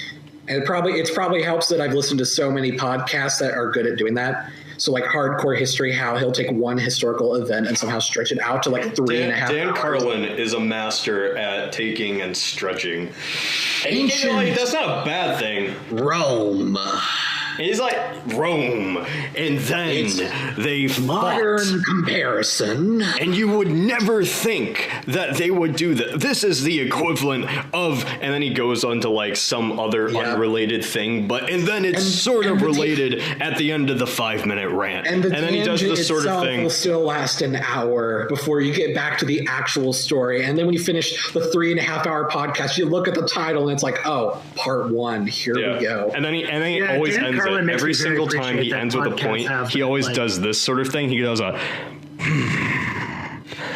And it probably helps that I've listened to so many podcasts that are good at doing that. So like Hardcore History, how he'll take one historical event and somehow stretch it out to like 3.5 hours. Dan Carlin is a master at taking and stretching. And that's not a bad thing. Rome. He's like Rome, and then they modern fought. Comparison, and you would never think that they would do that. This is the equivalent of, and then he goes on to like some other unrelated thing, and then it's sort of related at the end of the 5-minute rant, and then he does this sort of thing. Will still last an hour before you get back to the actual story, and then when you finish the 3.5-hour podcast, you look at the title and it's like, oh, part 1. Here we go. And then he always ends it. Every single time he ends with a point, he always does this sort of thing. He does a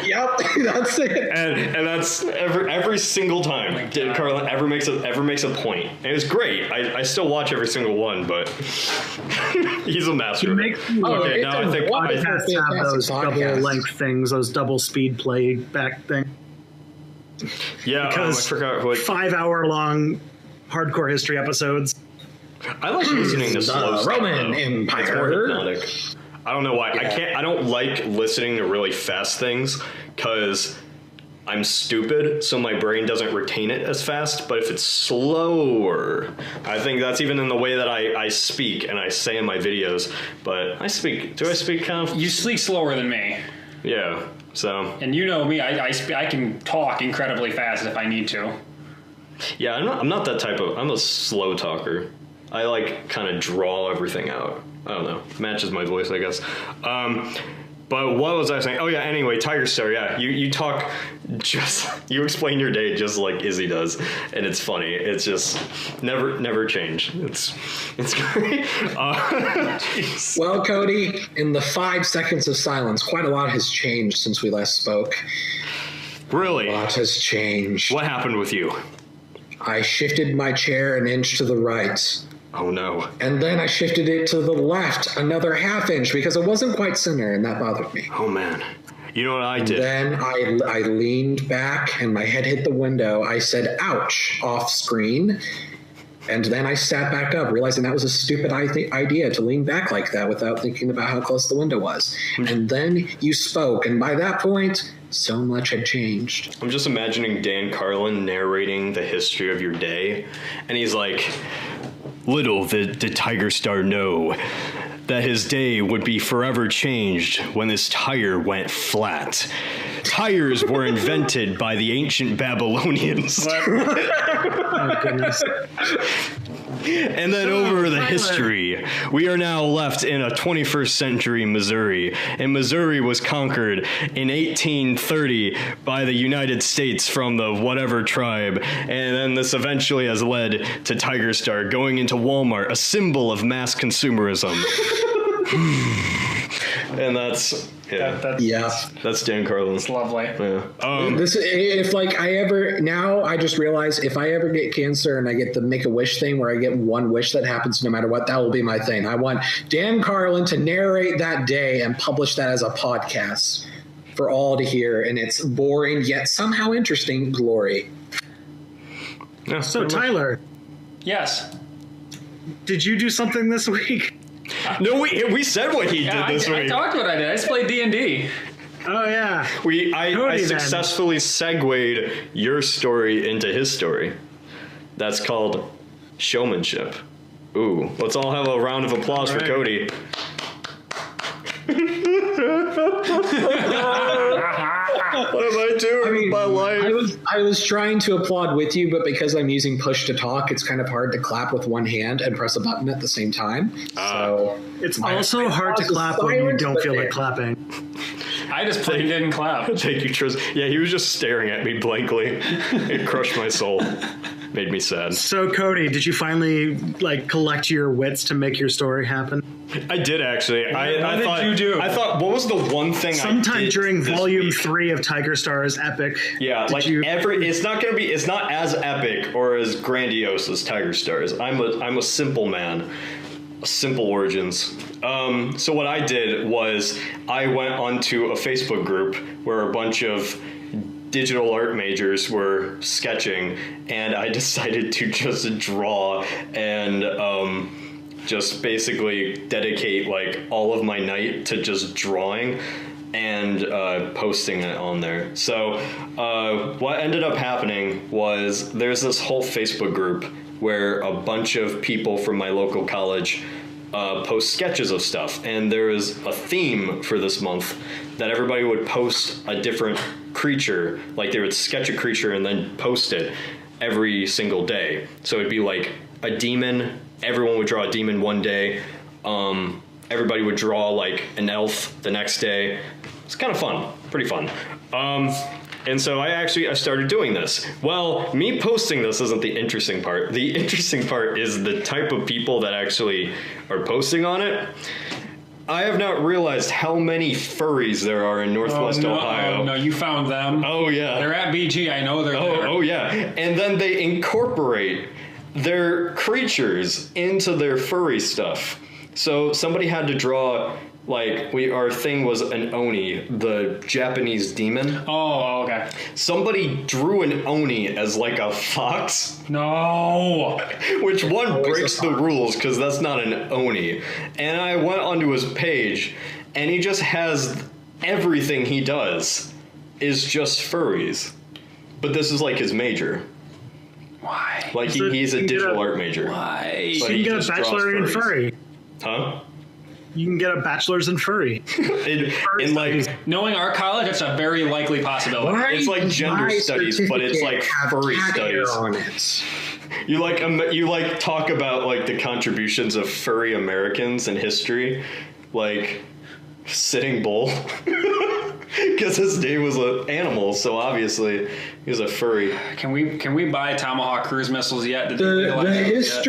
yep, that's it. And that's every single time Dan Carlin ever makes a point. And it was great. I still watch every single one, but he's a master. Now I think podcasts have those double length things, those double speed play back thing. Yeah, because I forgot what. 5-hour long hardcore history episodes. I like listening to slow stuff. Roman though. Empire. It's more hypnotic. I don't know why. Yeah. I don't like listening to really fast things because I'm stupid, so my brain doesn't retain it as fast. But if it's slower, I think that's even in the way that I speak and I say in my videos. But I speak. Do I speak kind of? You speak slower than me. Yeah. So. And you know me, I can talk incredibly fast if I need to. Yeah, I'm not that type of. I'm a slow talker. I like kind of draw everything out. I don't know. Matches my voice, I guess. But what was I saying? Oh yeah. Anyway, Tiger Star. Yeah, you talk you explain your day just like Izzy does, and it's funny. It's just never change. It's great. Well, Cody, in the 5 seconds of silence, quite a lot has changed since we last spoke. Really? A lot has changed. What happened with you? I shifted my chair an inch to the right. Oh no. And then I shifted it to the left another half inch because it wasn't quite center, and that bothered me. Oh man. You know what I did? Then I leaned back and my head hit the window. I said, ouch, off screen. And then I sat back up, realizing that was a stupid idea to lean back like that without thinking about how close the window was. And then you spoke, and by that point, so much had changed. I'm just imagining Dan Carlin narrating the history of your day, and he's like, little did Tiger Star know that his day would be forever changed when this tire went flat. Tires were invented by the ancient Babylonians. Oh, goodness. And then over the history, we are now left in a 21st century Missouri. And Missouri was conquered in 1830 by the United States from the whatever tribe. And then this eventually has led to Tiger Star going into Walmart, a symbol of mass consumerism. And that's... Yeah. That's Dan Carlin. It's lovely. Yeah. I just realized if I ever get cancer and I get the Make-A-Wish thing where I get one wish that happens no matter what, that will be my thing. I want Dan Carlin to narrate that day and publish that as a podcast for all to hear, and it's boring yet somehow interesting glory. Yeah, So, Tyler, Yes. did you do something this week? No, we said what he did this I week. talked what I did. I just played D&D. Oh, yeah. I Cody, then. successfully segued your story into his story. That's called showmanship. Ooh, let's all have a round of applause for right. Cody. What am I doing with my life? I was trying to applaud with you, but because I'm using push to talk, it's kind of hard to clap with one hand and press a button at the same time. So It's also hard to clap when you don't feel like clapping. I just played didn't clap. Thank you, Tris. Yeah, he was just staring at me blankly. It crushed my soul. Made me sad. So, Cody, did you finally collect your wits to make your story happen? I did actually. I did thought you do? I thought, what was the one thing Sometime I did during this Volume week? 3 of Tiger Star's Epic. Yeah, it's not as epic or as grandiose as Tiger Stars. I'm a simple man. Simple origins. So what I did was I went onto a Facebook group where a bunch of digital art majors were sketching, and I decided to just draw and just basically dedicate all of my night to just drawing and posting it on there. So what ended up happening was there's this whole Facebook group where a bunch of people from my local college post sketches of stuff, and there was a theme for this month that everybody would post a different creature. They would sketch a creature and then post it every single day. So it'd be like a demon. Everyone would draw a demon one day. Everybody would draw an elf the next day. It's kind of fun, pretty fun. And so I started doing this. Well, me posting this isn't the interesting part. The interesting part is the type of people that actually are posting on it. I have not realized how many furries there are in Northwest Ohio. Oh, no, you found them. Oh, yeah. They're at BG. I know they're there. Oh, yeah. And then they incorporate their creatures into their furry stuff. So somebody had to draw Like our thing was an Oni, the Japanese demon. Oh, okay. Somebody drew an Oni as like a fox, No. which one breaks a the fox. rules because that's not an Oni. And I went onto his page, and he just has everything he does is just furries. But this is like his major. Why? Like So he's a you can get digital a- art major. Why? But You he can get just a draws bachelor in furries. furry. Huh? You can get a bachelor's in furry. In like Knowing our college, it's a very likely possibility. Why It's like does gender my studies, but it's like certificate have furry cat hair studies. on it? you like talk about like the contributions of furry Americans in history, like Sitting Bull, because his name was an animal, so obviously he was a furry. Can we buy Tomahawk cruise missiles yet? Did they The legalize those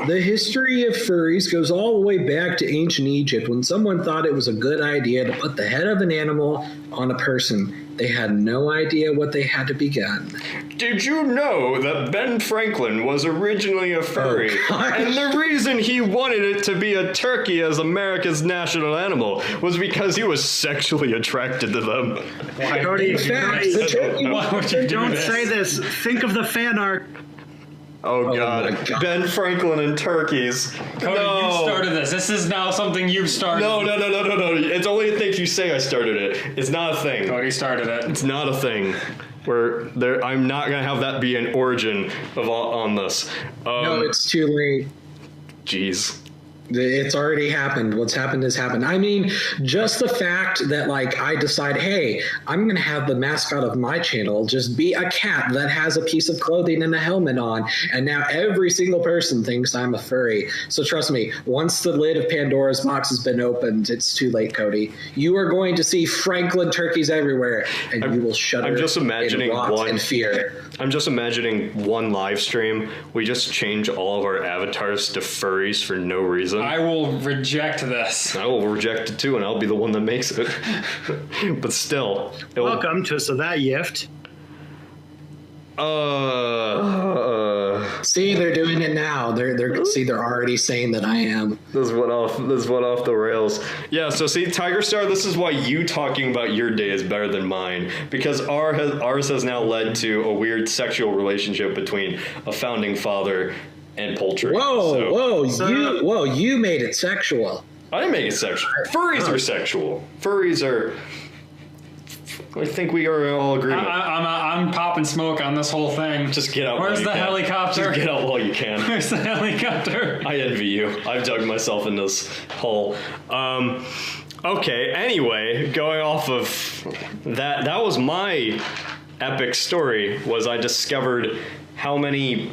yet? history of furries goes all the way back to ancient Egypt when someone thought it was a good idea to put the head of an animal on a person. They had no idea what they had to begun. Did you know that Ben Franklin was originally a furry? gosh. And the reason he wanted it to be a turkey as America's national animal was because he was sexually attracted to them. Cody, In fact, the turkey Why would you do don't this? say this. Think of the fan art. Oh, my God. God. Ben Franklin and turkeys. Cody, no. you started this. This is now something you've started. No. It's only a thing you say I started it. It's not a thing. Cody started it. It's not a thing. I'm not gonna have that be an origin on this. No, it's too late. Jeez. It's already happened. What's happened has happened. I mean, just the fact that like I decide, hey, I'm gonna have the mascot of my channel just be a cat that has a piece of clothing and a helmet on, and now every single person thinks I'm a furry. So trust me, once the lid of Pandora's box has been opened, it's too late, Cody. You are going to see Franklin turkeys everywhere, and you will shudder I'm just imagining in rot one- and fear. I'm just imagining one live stream. We just change all of our avatars to furries for no reason. I will reject this. I will reject it too, and I'll be the one that makes it. But still, it will, Welcome to So That Yift. See, they're doing it now. They're already saying that I am. This went off the rails. Yeah, so see, Tiger Star, this is why you talking about your day is better than mine, because ours has now led to a weird sexual relationship between a founding father and poultry. Whoa, you made it sexual. I didn't make it sexual. Furries are sexual. Furries are. I think we are all agreement. I'm popping smoke on this whole thing. Just get out. Where's while you the can. helicopter? Just get out while you can. Where's the helicopter? I envy you. I've dug myself in this hole. Okay, anyway, going off of that was my epic story, was I discovered how many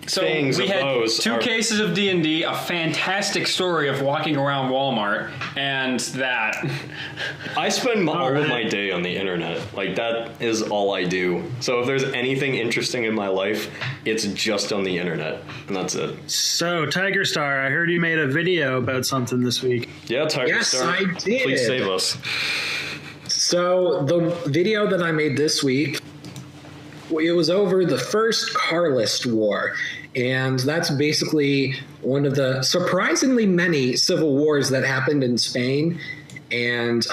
So things we of had those two are- cases of D&D, a fantastic story of walking around Walmart, and that. I spend all of my day on the internet. Like, that is all I do. So if there's anything interesting in my life, it's just on the internet, and that's it. So, Tiger Star, I heard you made a video about something this week. Yeah, Tiger Yes, Star, I did. please save us. So the video that I made this week, it was over the first Carlist War, and that's basically one of the surprisingly many civil wars that happened in Spain. And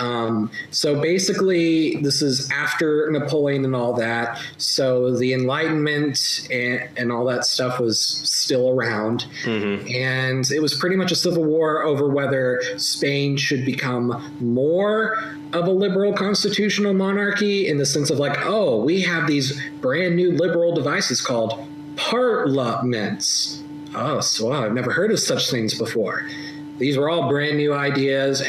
so basically, this is after Napoleon and all that. So the Enlightenment and all that stuff was still around. And it was pretty much a civil war over whether Spain should become more of a liberal constitutional monarchy, in the sense of like, oh, we have these brand new liberal devices called parliaments. Oh, so I've never heard of such things before. These were all brand new ideas,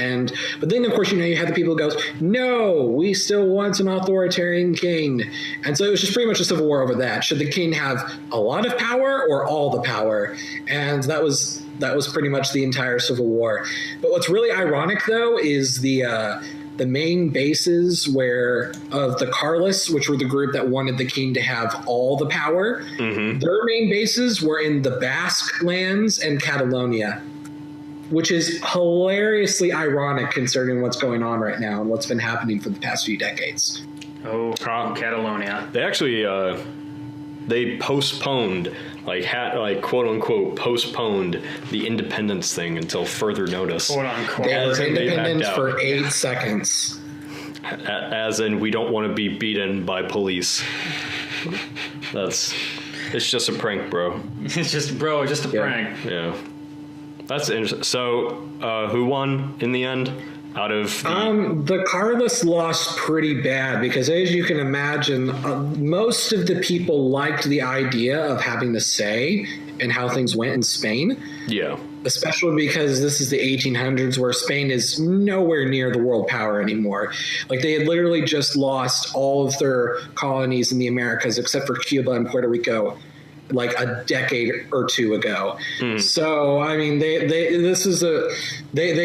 but then of course you had the people who goes, no, we still want an authoritarian king, and so it was just pretty much a civil war over that. Should the king have a lot of power or all the power? And that was pretty much the entire civil war. But what's really ironic though is the main bases of the Carlists, which were the group that wanted the king to have all the power, their main bases were in the Basque lands and Catalonia, which is hilariously ironic concerning what's going on right now and what's been happening for the past few decades. Oh, Catalonia. They actually they postponed like quote unquote postponed the independence thing until further notice. Quote unquote. They were As in they independent backed for out. 8 seconds. As in, we don't want to be beaten by police. It's just a prank, bro. It's just a prank. Yeah. That's interesting. So, who won in the end? Out of The Carlists lost pretty bad because, as you can imagine, most of the people liked the idea of having a say in how things went in Spain, yeah. especially because this is the 1800s where Spain is nowhere near the world power anymore. Like, they had literally just lost all of their colonies in the Americas except for Cuba and Puerto Rico like a decade or two ago. So I mean, they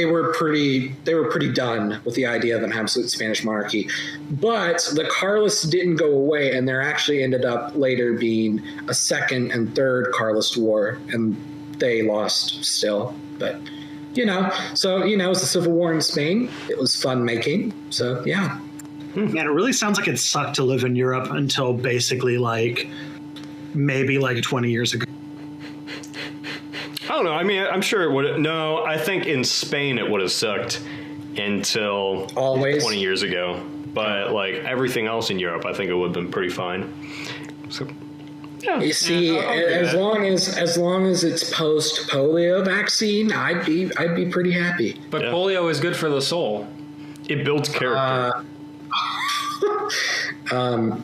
were pretty done with the idea of an absolute Spanish monarchy. But the Carlists didn't go away, and there actually ended up later being a second and third Carlist war, and they lost still. But so it was a civil war in Spain. It was fun making. So yeah. Man, it really sounds like it sucked to live in Europe until basically maybe 20 years ago. I don't know. I mean, I'm sure it would. No, I think in Spain it would have sucked until Always. 20 years ago. But everything else in Europe, I think it would have been pretty fine. So, yeah. You see, as long as it's post polio vaccine, I'd be pretty happy. But Yeah. polio is good for the soul. It builds character.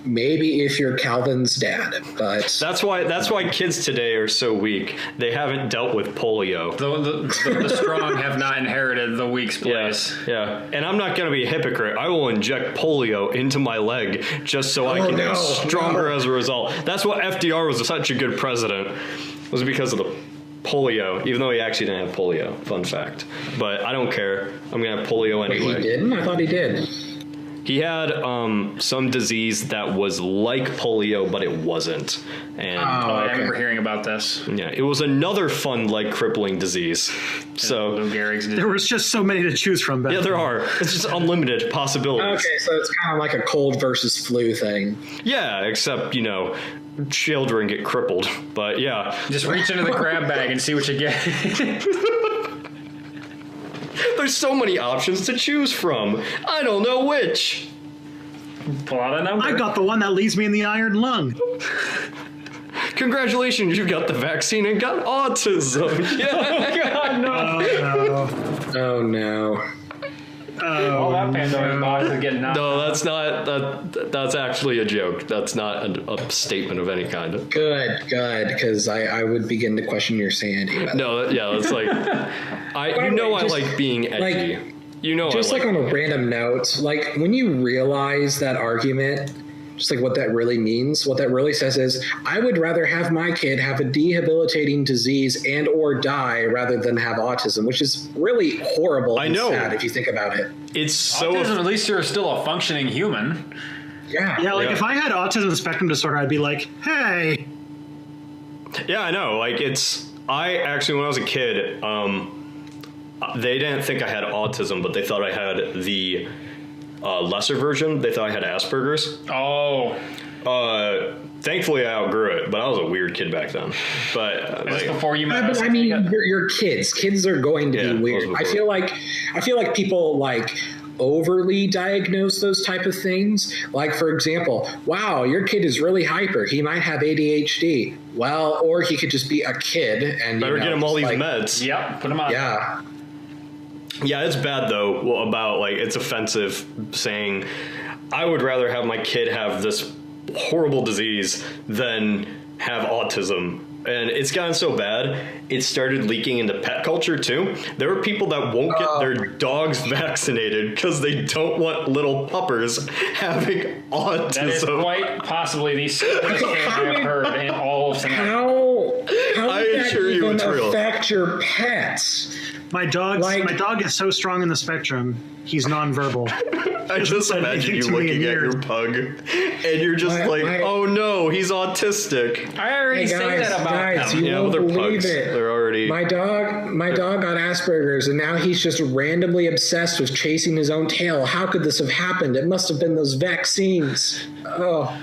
Maybe if you're Calvin's dad, but That's why kids today are so weak. They haven't dealt with polio. The strong have not inherited the weak's place. Yeah. And I'm not going to be a hypocrite. I will inject polio into my leg just so I can get stronger as a result. That's what FDR was such a good president. Was because of the polio, even though he actually didn't have polio. Fun fact. But I don't care. I'm going to have polio anyway. he didn't. I thought he did. He had some disease that was like polio, but it wasn't. And I remember hearing about this. yeah, it was another fun, crippling disease. So Lou Gehrig's There was just so many to choose from back yeah, there then. are. It's just unlimited possibilities. Okay, so it's kind of like a cold versus flu thing. Yeah, except children get crippled. But yeah, Just reach into the grab bag and see what you get. there's so many options to choose from. I don't know which. Pull out a number. I got the one that leaves me in the iron lung. Congratulations, you got the vaccine and got autism. Yeah. God, no. Oh no. All that Pandora's box is getting knocked. No, that's not. That's actually a joke. That's not a statement of any kind. Good, because I would begin to question your sanity. No, yeah, it's I like being edgy. Just on a random note, when you realize that argument, just what that really means, what that really says is, I would rather have my kid have a debilitating disease and or die rather than have autism, which is really horrible and sad if you think about it. It's so. Autism, at least you're still a functioning human. Yeah. Yeah, if I had autism spectrum disorder, I'd be like, hey. Yeah, I know. I actually, when I was a kid, they didn't think I had autism, but they thought I had the lesser version. They thought I had Asperger's. Oh. Thankfully, I outgrew it, but I was a weird kid back then. But Just before you met But us. I mean, you're kids. Kids are going to Yeah, be weird. those I feel like people overly diagnose those type of things. For example, wow, your kid is really hyper. He might have ADHD. Well, or he could just be a kid and better get him all these meds. Yep, put them on. Yeah. Yeah, it's bad though. About it's offensive saying I would rather have my kid have this horrible disease than have autism. And it's gotten so bad, it started leaking into pet culture too. There are people that won't get their dogs vaccinated because they don't want little puppers having autism. That is quite possibly the stupidest thing I have heard in all of cinema. How I does that assure you even it's real. affect your pets? My dog is so strong in the spectrum, he's nonverbal. I just said imagine anything you to me looking in at years. your pug and you're just My- oh no, he's autistic. I already say that about them. you Yeah, won't they're believe pugs. it. They're already. My dog got Asperger's, and now he's just randomly obsessed with chasing his own tail. How could this have happened? It must have been those vaccines. Oh,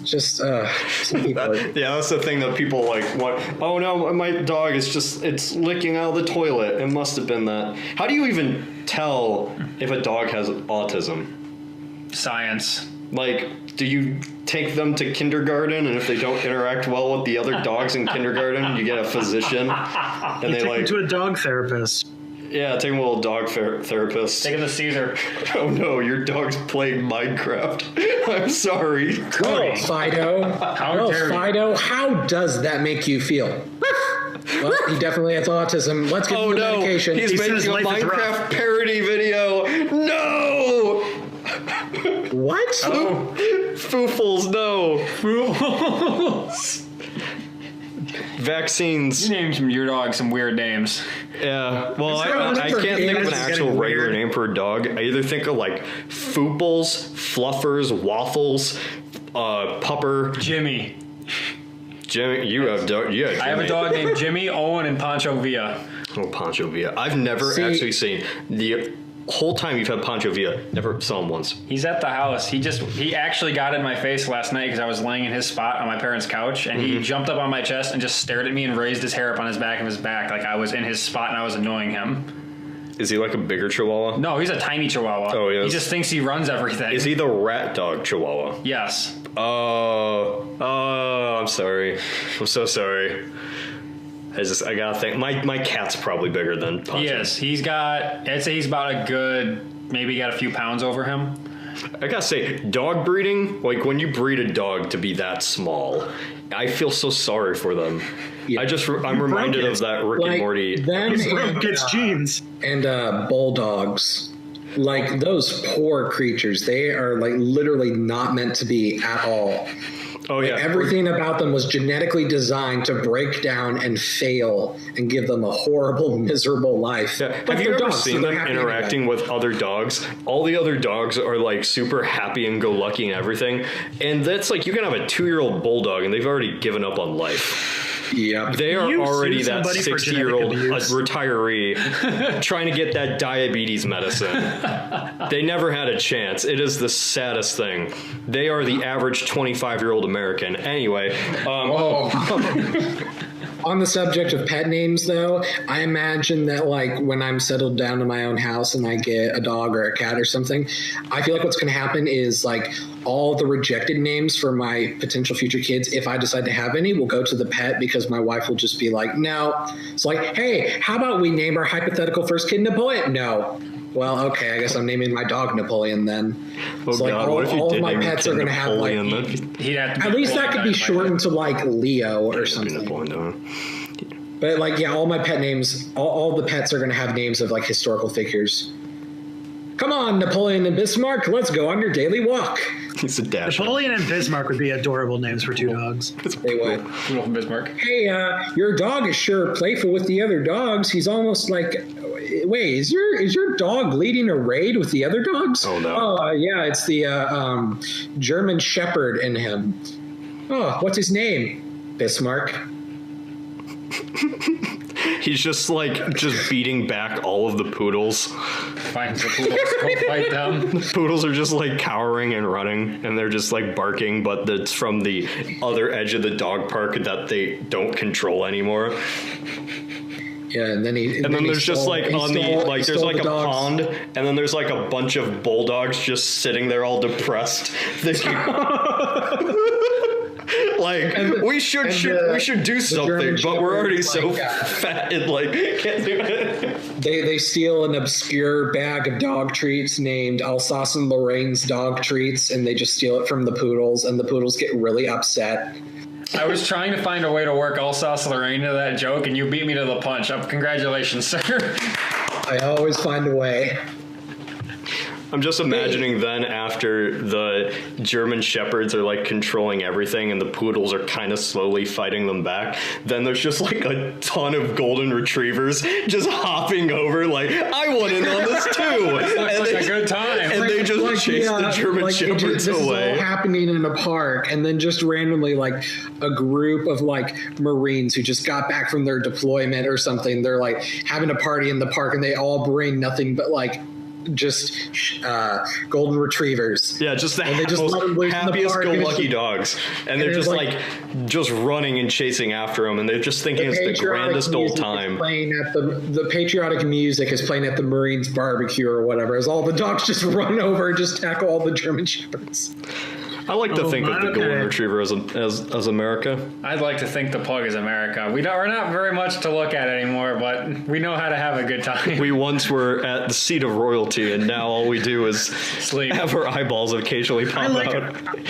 Just some people are, Yeah, that's the thing that people like. What? Oh no, my dog is it's licking out of the toilet. It must have been that. How do you even tell if a dog has autism? Science. Like, do you take them to kindergarten, and if they don't interact well with the other dogs in kindergarten, you get a physician, and they Take like, him to a dog therapist. yeah, take them to a little dog therapist. Take him to Caesar. Oh no, your dog's playing Minecraft. I'm sorry. oh, Fido. How dare you. Fido, how does that make you feel? Well, he definitely has autism. Let's give Oh him the no, medication. he's says making a life is rough. Minecraft parody video. No! What? Foofles, no. Vaccines. You named your dog some weird names. Yeah. Well, there one I for can't think of an kids? actual Getting regular weird. name for a dog. I either think of like Fooples, Fluffers, Waffles, Pupper. Jimmy. Jimmy, you have dog. Yeah, I have a dog named Jimmy, Owen, and Pancho Villa. Oh, Pancho Villa. I've never See- actually seen the whole time you've had Pancho Villa. Never saw him once. He's at the house. He actually got in my face last night because I was laying in his spot on my parents' couch, and he jumped up on my chest and just stared at me and raised his hair up on his back of his back like I was in his spot and I was annoying him. Is he like a bigger Chihuahua? No, he's a tiny Chihuahua. Oh, he is? He just thinks he runs everything. Is he the rat dog Chihuahua? Yes. Oh, I'm sorry. I'm so sorry. I gotta think. My cat's probably bigger than Pancho. He is. I'd say he's about a good, maybe got a few pounds over him. I gotta say, dog breeding, like when you breed a dog to be that small, I feel so sorry for them. Yeah. I'm reminded it. of that Rick and Like Morty. them Broke its genes. and bulldogs. Like those poor creatures, they are like literally not meant to be at all. Oh yeah, Everything about them was genetically designed to break down and fail and give them a horrible, miserable life. Yeah. But Have you they're ever dogs, so seen they're them happy interacting anyway. with other dogs? All the other dogs are like super happy and go lucky and everything. And that's like, you can have a 2-year-old bulldog and they've already given up on life. Yep. They are You already sue that somebody for 60-year-old genetic abuse? retiree trying to get that diabetes medicine. They never had a chance. It is the saddest thing. They are the average 25-year-old American. Anyway, On the subject of pet names, though, I imagine that, like, when I'm settled down in my own house and I get a dog or a cat or something, I feel like what's going to happen is, like, all the rejected names for my potential future kids, if I decide to have any, will go to the pet because my wife will just be like, no. It's like, hey, how about we name our hypothetical first kid Napoleon? No. Well, okay, I guess I'm naming my dog Napoleon then. oh It's like God, what if you all did of my name your pets kid are going to have, like, Napoleon? That'd be- He'd have to be at least that could be Napoleon shortened to, like, Leo or that'd be something. Napoleon, But like, yeah, all my pet names, all the pets are going to have names of like historical figures. Come on, Napoleon and Bismarck, let's go on your daily walk. He's a dash. Napoleon and Bismarck would be adorable names for 2 dogs. They would. Rudolph and Bismarck. Hey, your dog is sure playful with the other dogs. He's almost like, wait, is your dog leading a raid with the other dogs? Oh, no. Oh, yeah, it's the German Shepherd in him. Oh, what's his name? Bismarck. He's just beating back all of the poodles. Finds the poodles, go fight them. Poodles are just like cowering and running, and they're just like barking, but it's from the other edge of the dog park that they don't control anymore. Yeah, and then he. And then there's just like on the like there's like a pond, and then there's like a bunch of bulldogs just sitting there all depressed. They keep like we should do something, but we're already so fat and like can't do it. They steal an obscure bag of dog treats named Alsace and Lorraine's dog treats, and they just steal it from the poodles, and the poodles get really upset. I was trying to find a way to work Alsace-Lorraine into that joke, and you beat me to the punch. Congratulations, sir. I always find a way. I'm just imagining then after the German Shepherds are like controlling everything and the poodles are kind of slowly fighting them back, then there's just like a ton of golden retrievers just hopping over like, I want in on this too. Looks like a good time. And they just chase the German Shepherds this is away. all happening in a park, and then just randomly like a group of like Marines who just got back from their deployment or something, they're like having a party in the park, and they all bring nothing but like just golden retrievers. Yeah, just the And they just let 'em loose in the happiest park, go and lucky it's- dogs, and they're it's just like- just running and chasing after them, and they're just thinking it's the patriotic grandest old music is time. playing at the patriotic music is playing at the Marines barbecue or whatever, as all the dogs just run over and just tackle all the German shepherds. I like to think of the golden okay. retriever as America. I'd like to think the pug is America. We're not very much to look at anymore, but we know how to have a good time. We once were at the seat of royalty, and now all we do is Sleep. have our eyeballs occasionally pop out.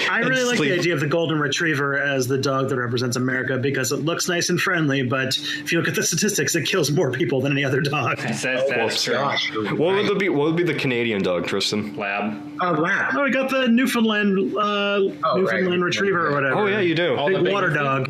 I and really like sleep. the idea of the golden retriever as the dog that represents America because it looks nice and friendly, but if you look at the statistics, it kills more people than any other dog. That's true. Gosh, you're What right. would be the Canadian dog, Tristan? Lab. Oh, wow. Oh, we got the Newfoundland Newfoundland right. Retriever or whatever. Oh yeah, you do. All the Big big- water dog.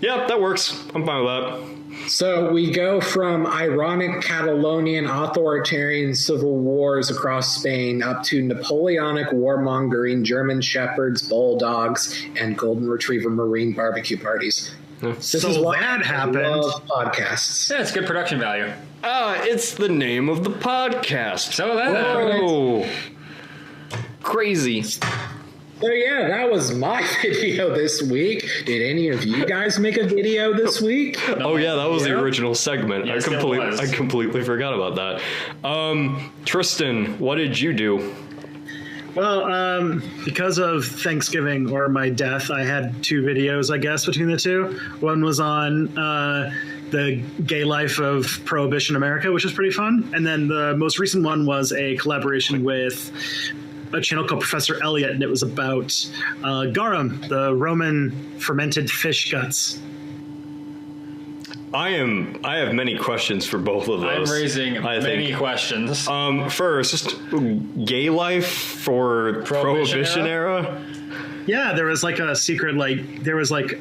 Yep, that works. I'm fine with that. So we go from ironic Catalonian authoritarian civil wars across Spain up to Napoleonic warmongering German shepherds, bulldogs, and golden retriever marine barbecue parties. This So is why that I happened. love podcasts. Yeah, it's good production value. It's the name of the podcast. So that Whoa. Crazy. So yeah, that was my video this week. Did any of you guys make a video this week? Oh yeah, that was the Yeah. original segment. Yes, it was. I completely forgot about that. Tristan, what did you do? Well, because of Thanksgiving or my death, I had two videos, I guess, between the two. One was on the gay life of Prohibition America, which was pretty fun. And then the most recent one was a collaboration with a channel called Professor Elliot, and it was about garum, the Roman fermented fish guts. I have many questions for both of I'm those. raising I many think. questions. First, just gay life for Prohibition era. Yeah, there was like a secret, there's like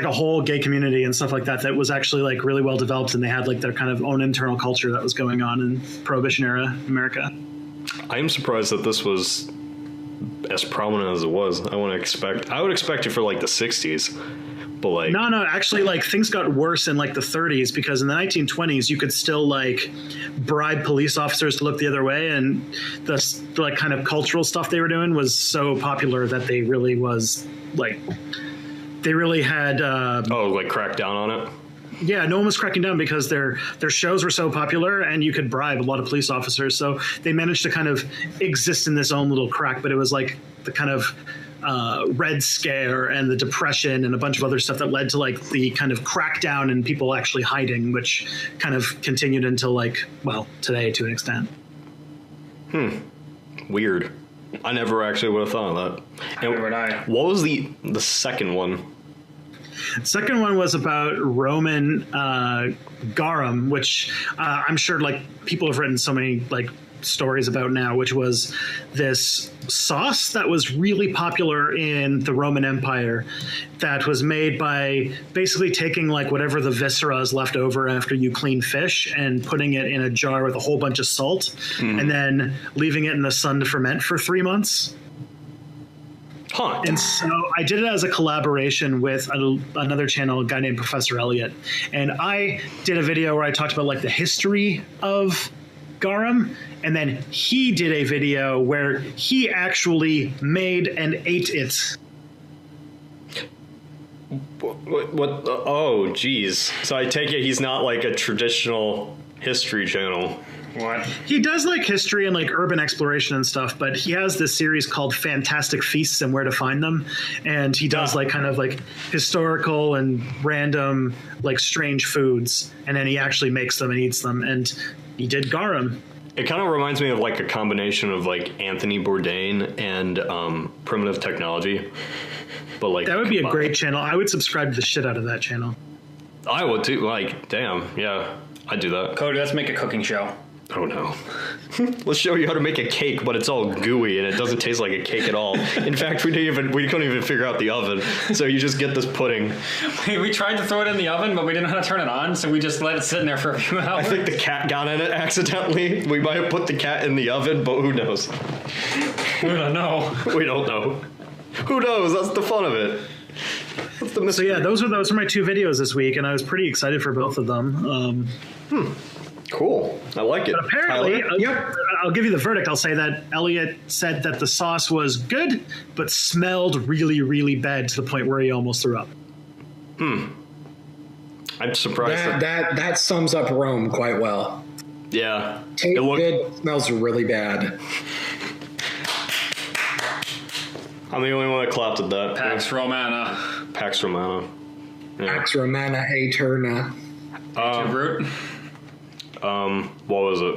a whole gay community and stuff like that was actually like really well developed, and they had like their kind of own internal culture that was going on in Prohibition era America. I am surprised that this was as prominent as it was. I would expect it for like the 60s, but like No, actually, like things got worse in like the 30s because in the 1920s you could still like bribe police officers to look the other way, and the like kind of cultural stuff they were doing was so popular that they really had like crack down on it. yeah, no one was cracking down because their shows were so popular and you could bribe a lot of police officers. So they managed to kind of exist in this own little crack, but it was like the kind of Red Scare and the Depression and a bunch of other stuff that led to like the kind of crackdown and people actually hiding, which kind of continued until like, well, today to an extent. Weird. I never actually would have thought of that. And Neither would I. what was the second one? Second one was about Roman garum, which I'm sure like people have written so many like stories about now, which was this sauce that was really popular in the Roman Empire that was made by basically taking like whatever the viscera is left over after you clean fish and putting it in a jar with a whole bunch of salt and then leaving it in the sun to ferment for 3 months. Huh. And so I did it as a collaboration with another channel, a guy named Professor Elliot. And I did a video where I talked about like the history of garum. And then he did a video where he actually made and ate it. What? Oh, geez. So I take it he's not like a traditional history channel. What? He does like history and like urban exploration and stuff, but he has this series called Fantastic Feasts and Where to Find Them. And he does like kind of like historical and random like strange foods. And then he actually makes them and eats them. And he did garum. It kind of reminds me of like a combination of like Anthony Bourdain and Primitive Technology. But like That would be a great channel. I would subscribe to the shit out of that channel. I would too. Like, damn, yeah, I'd do that. Cody, let's make a cooking show. Oh no. Let's show you how to make a cake, but it's all gooey and it doesn't taste like a cake at all. In fact, we couldn't even figure out the oven. So you just get this pudding. We tried to throw it in the oven, but we didn't know how to turn it on, so we just let it sit in there for a few hours. I think the cat got in it accidentally. We might have put the cat in the oven, but who knows? we don't know. We don't know. Who knows? That's the fun of it. That's the So mystery. yeah, those are my two videos this week, and I was pretty excited for both of them. Cool. I like it. Apparently, Tyler? I'll give you the verdict. I'll say that Elliot said that the sauce was good, but smelled really, really bad to the point where he almost threw up. I'm surprised. That sums up Rome quite well. Yeah. Tastes It looked. good, smells really bad. I'm the only one that clapped at that. Pax Romana. Pax Romana. Pax Romana Aeterna. Too brute. What was it?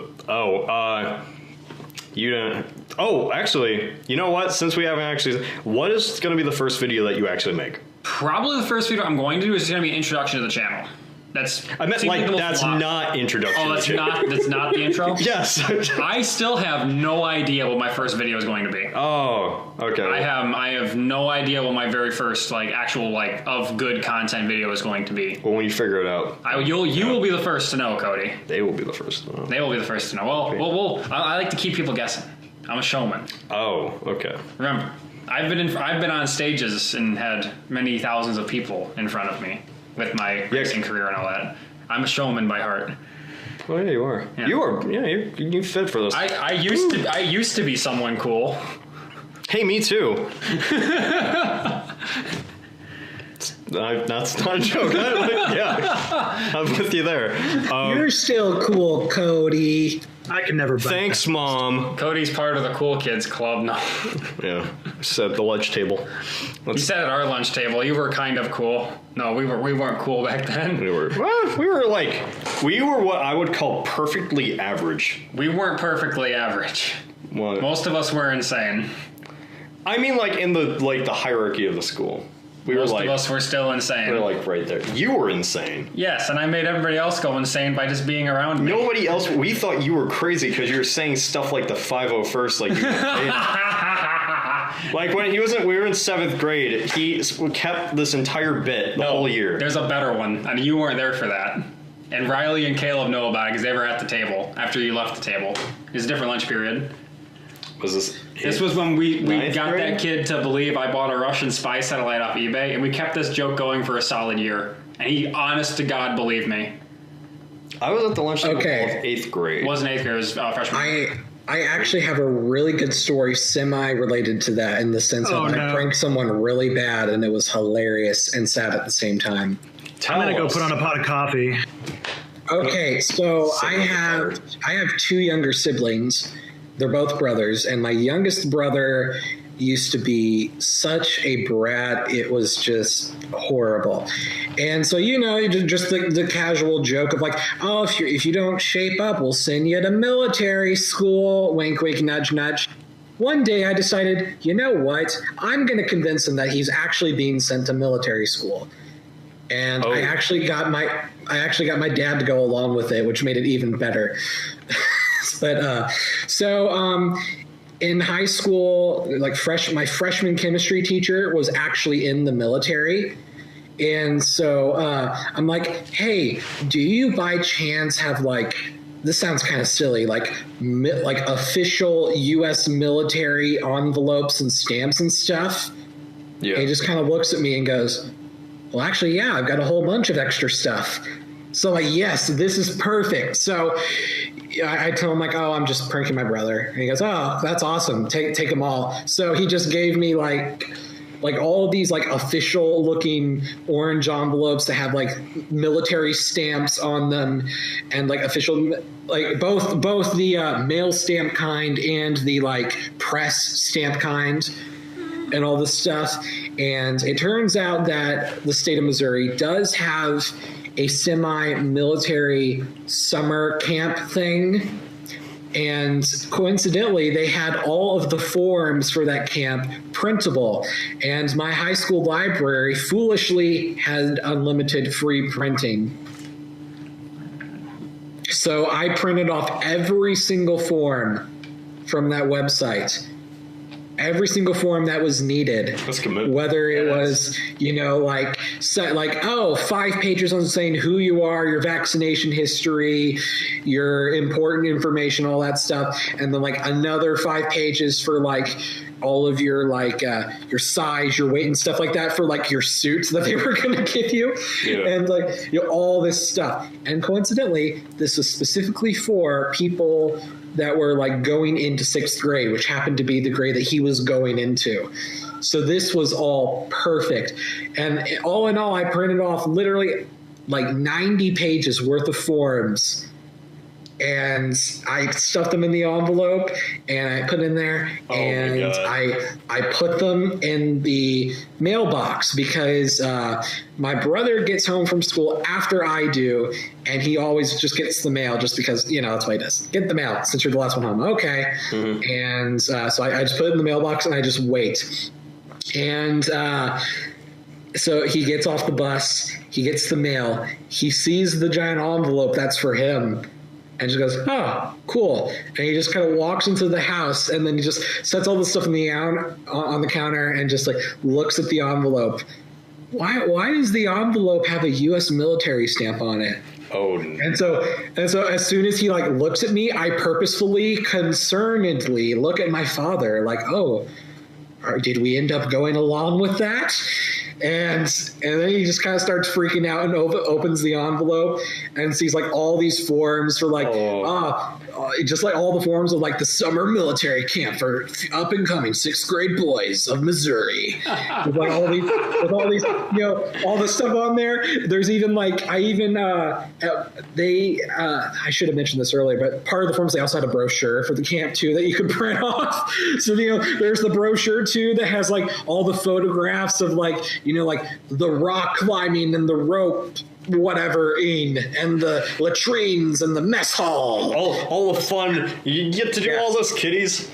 You didn't. Oh, actually, you know what? Since we haven't actually, what is going to be the first video that you actually make? Probably the first video I'm going to do is going to be an introduction to the channel. That's I meant seems like a little that's flop. not introduction. Oh, that's to not the intro. Yes. I still have no idea what my first video is going to be. Oh, okay. I have no idea what my very first actual of good content video is going to be. Well, when you figure it out, You will be the first to know, Cody. they will be the first. They will be the first to know. Well, I like to keep people guessing. I'm a showman. Oh, okay. Remember, I've been on stages and had many thousands of people in front of me with my racing career and all that. I'm a showman by heart. Oh yeah, you are. Yeah. You are. Yeah, you fit for this. I used to be someone cool. Hey, me too. That's not a joke. Yeah, I'm with you there. You're still cool, Cody. I can never. Thanks, Mom. Cody's part of the cool kids club now. Yeah, set at the lunch table. You sat at our lunch table. You were kind of cool. No, we weren't cool back then. We were what I would call perfectly average. We weren't perfectly average. What? Most of us were insane. I mean, in the hierarchy of the school, Most of us were still insane. we were right there. You were insane. Yes, and I made everybody else go insane by just being around me. Nobody else. We thought you were crazy because you were saying stuff like the 501st, like. Like when we were in 7th grade, he kept this entire bit the whole year. There's a better one, and you weren't there for that. And Riley and Caleb know about it because they were at the table after you left the table. It was a different lunch period. Was this? This was when we Ninth got grade? that kid to believe I bought a Russian spy satellite off eBay, and we kept this joke going for a solid year. And he, honest to God, believed me. I was at the lunch table Okay. of 8th grade. It wasn't 8th grade, it was freshman. I actually have a really good story semi-related to that in the sense of I pranked someone really bad and it was hilarious and sad at the same time. Tell I'm gonna go us. put on a pot of coffee. Okay, so I have 2 younger siblings. They're both brothers, and my youngest brother used to be such a brat. It was just horrible. And so, just the casual joke of oh, if you don't shape up, we'll send you to military school. Wink, wink, nudge, nudge. One day I decided, you know what? I'm going to convince him that he's actually being sent to military school. And I actually got my dad to go along with it, which made it even better. But in high school, my freshman chemistry teacher was actually in the military. And so I'm like, hey, do you by chance have this sounds kind of silly, official U.S. military envelopes and stamps and stuff? Yeah. And he just kind of looks at me and goes, well, actually, yeah, I've got a whole bunch of extra stuff. So yes, this is perfect. So I tell him oh, I'm just pranking my brother. And he goes, oh, that's awesome. Take them all. So he just gave me all of these official looking orange envelopes that have military stamps on them and official both the mail stamp kind and the press stamp kind and all this stuff. And it turns out that the state of Missouri does have a semi-military summer camp thing. And coincidentally, they had all of the forms for that camp printable. And my high school library foolishly had unlimited free printing. So I printed off every single form from that website. Every single form that was needed. That's committed. Whether it was, 5 pages on saying who you are, your vaccination history, your important information, all that stuff. And then another 5 pages for all of your like your size, your weight, and stuff like that for like your suits that they were going to give you, and like all this stuff. And coincidentally, this was specifically for people that were like going into 6th grade, which happened to be the grade that he was going into. So this was all perfect. And all in all, I printed off literally like 90 pages worth of forms, and I stuffed them in the envelope and I put in there, and I put them in the mailbox because my brother gets home from school after I do, and he always just gets the mail just because, that's what he does. Get the mail since you're the last one home. Okay. Mm-hmm. And so I just put it in the mailbox and I just wait. And so he gets off the bus, he gets the mail, he sees the giant envelope that's for him, and just goes, oh, cool. And he just kind of walks into the house, and then he just sets all the stuff on the counter and just like looks at the envelope. Why does the envelope have a U.S. military stamp on it? Oh. And so as soon as he like looks at me, I purposefully, concernedly look at my father like, oh, did we end up going along with that? And then he just kind of starts freaking out and opens the envelope and sees like all these forms for like just like all the forms of like the summer military camp for up and coming 6th grade boys of Missouri with like all these all the stuff on there. There's even like I should have mentioned this earlier, but part of the forms they also had a brochure for the camp too that you could print off. So there's the brochure too that has like all the photographs of like like the rock climbing and the rope whatever and the latrines and the mess hall. All the fun. You get to do all those kiddies.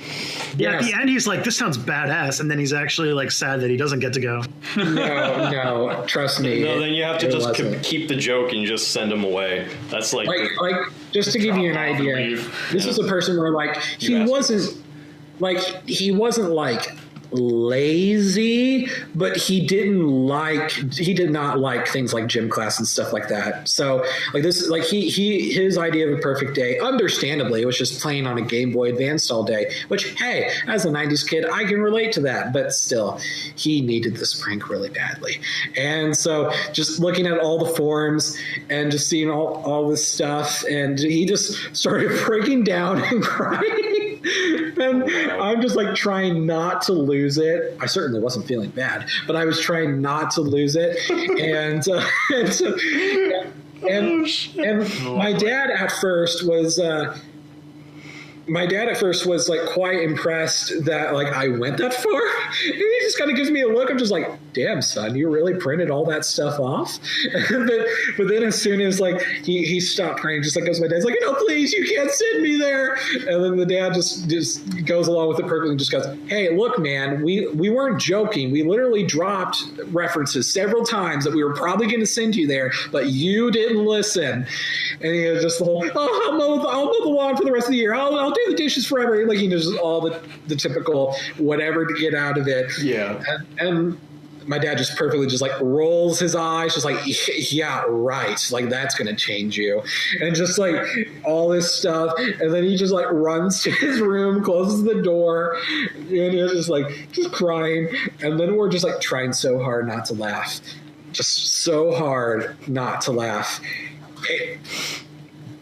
Yeah, at the end he's like, this sounds badass, and then he's actually like sad that he doesn't get to go. No, trust me. No, then you have to just keep the joke and just send him away. That's like just to give you an idea, this is a person where like he wasn't like lazy, but he did not like things like gym class and stuff like that. So like this, like his idea of a perfect day, understandably, was just playing on a Game Boy Advanced all day, which, hey, as a 90s kid, I can relate to that, but still, he needed this prank really badly. And so just looking at all the forms and just seeing all this stuff, and he just started breaking down and crying. And I'm just like trying not to lose it. I certainly wasn't feeling bad, but I was trying not to lose it. And my dad at first was like quite impressed that like I went that far. And he just kind of gives me a look. I'm just like, damn, son, you really printed all that stuff off? but then as soon as like he stopped crying, just like goes to my dad, he's like, no, please, you can't send me there. And then the dad just goes along with it perfectly and just goes, hey, look, man, we weren't joking. We literally dropped references several times that we were probably going to send you there, but you didn't listen. And he was just the whole, I'll mow the lawn for the rest of the year. I'll do the dishes forever. Like, just all the typical whatever to get out of it. Yeah. And my dad just perfectly just like rolls his eyes, just like, yeah, right. Like, that's going to change you. And just like all this stuff. And then he just like runs to his room, closes the door, and he's just like, just crying. And then we're just like trying so hard not to laugh. Just so hard not to laugh.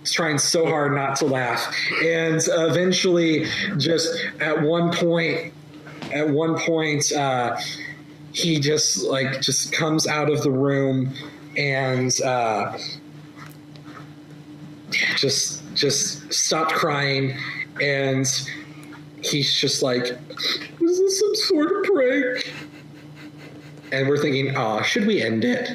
Trying so hard not to laugh. And eventually, just at one point, he just comes out of the room and just stopped crying, and he's just like, was this some sort of prank? And we're thinking, should we end it?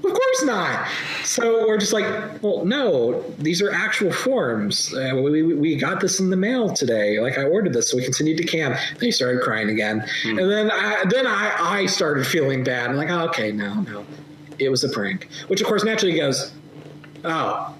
Of course not. So we're just like, well, no, these are actual forms. We got this in the mail today. Like, I ordered this, so we continued to camp. Then he started crying again. And then I started feeling bad. I'm like, oh, okay, no. It was a prank. Which, of course, naturally he goes, oh,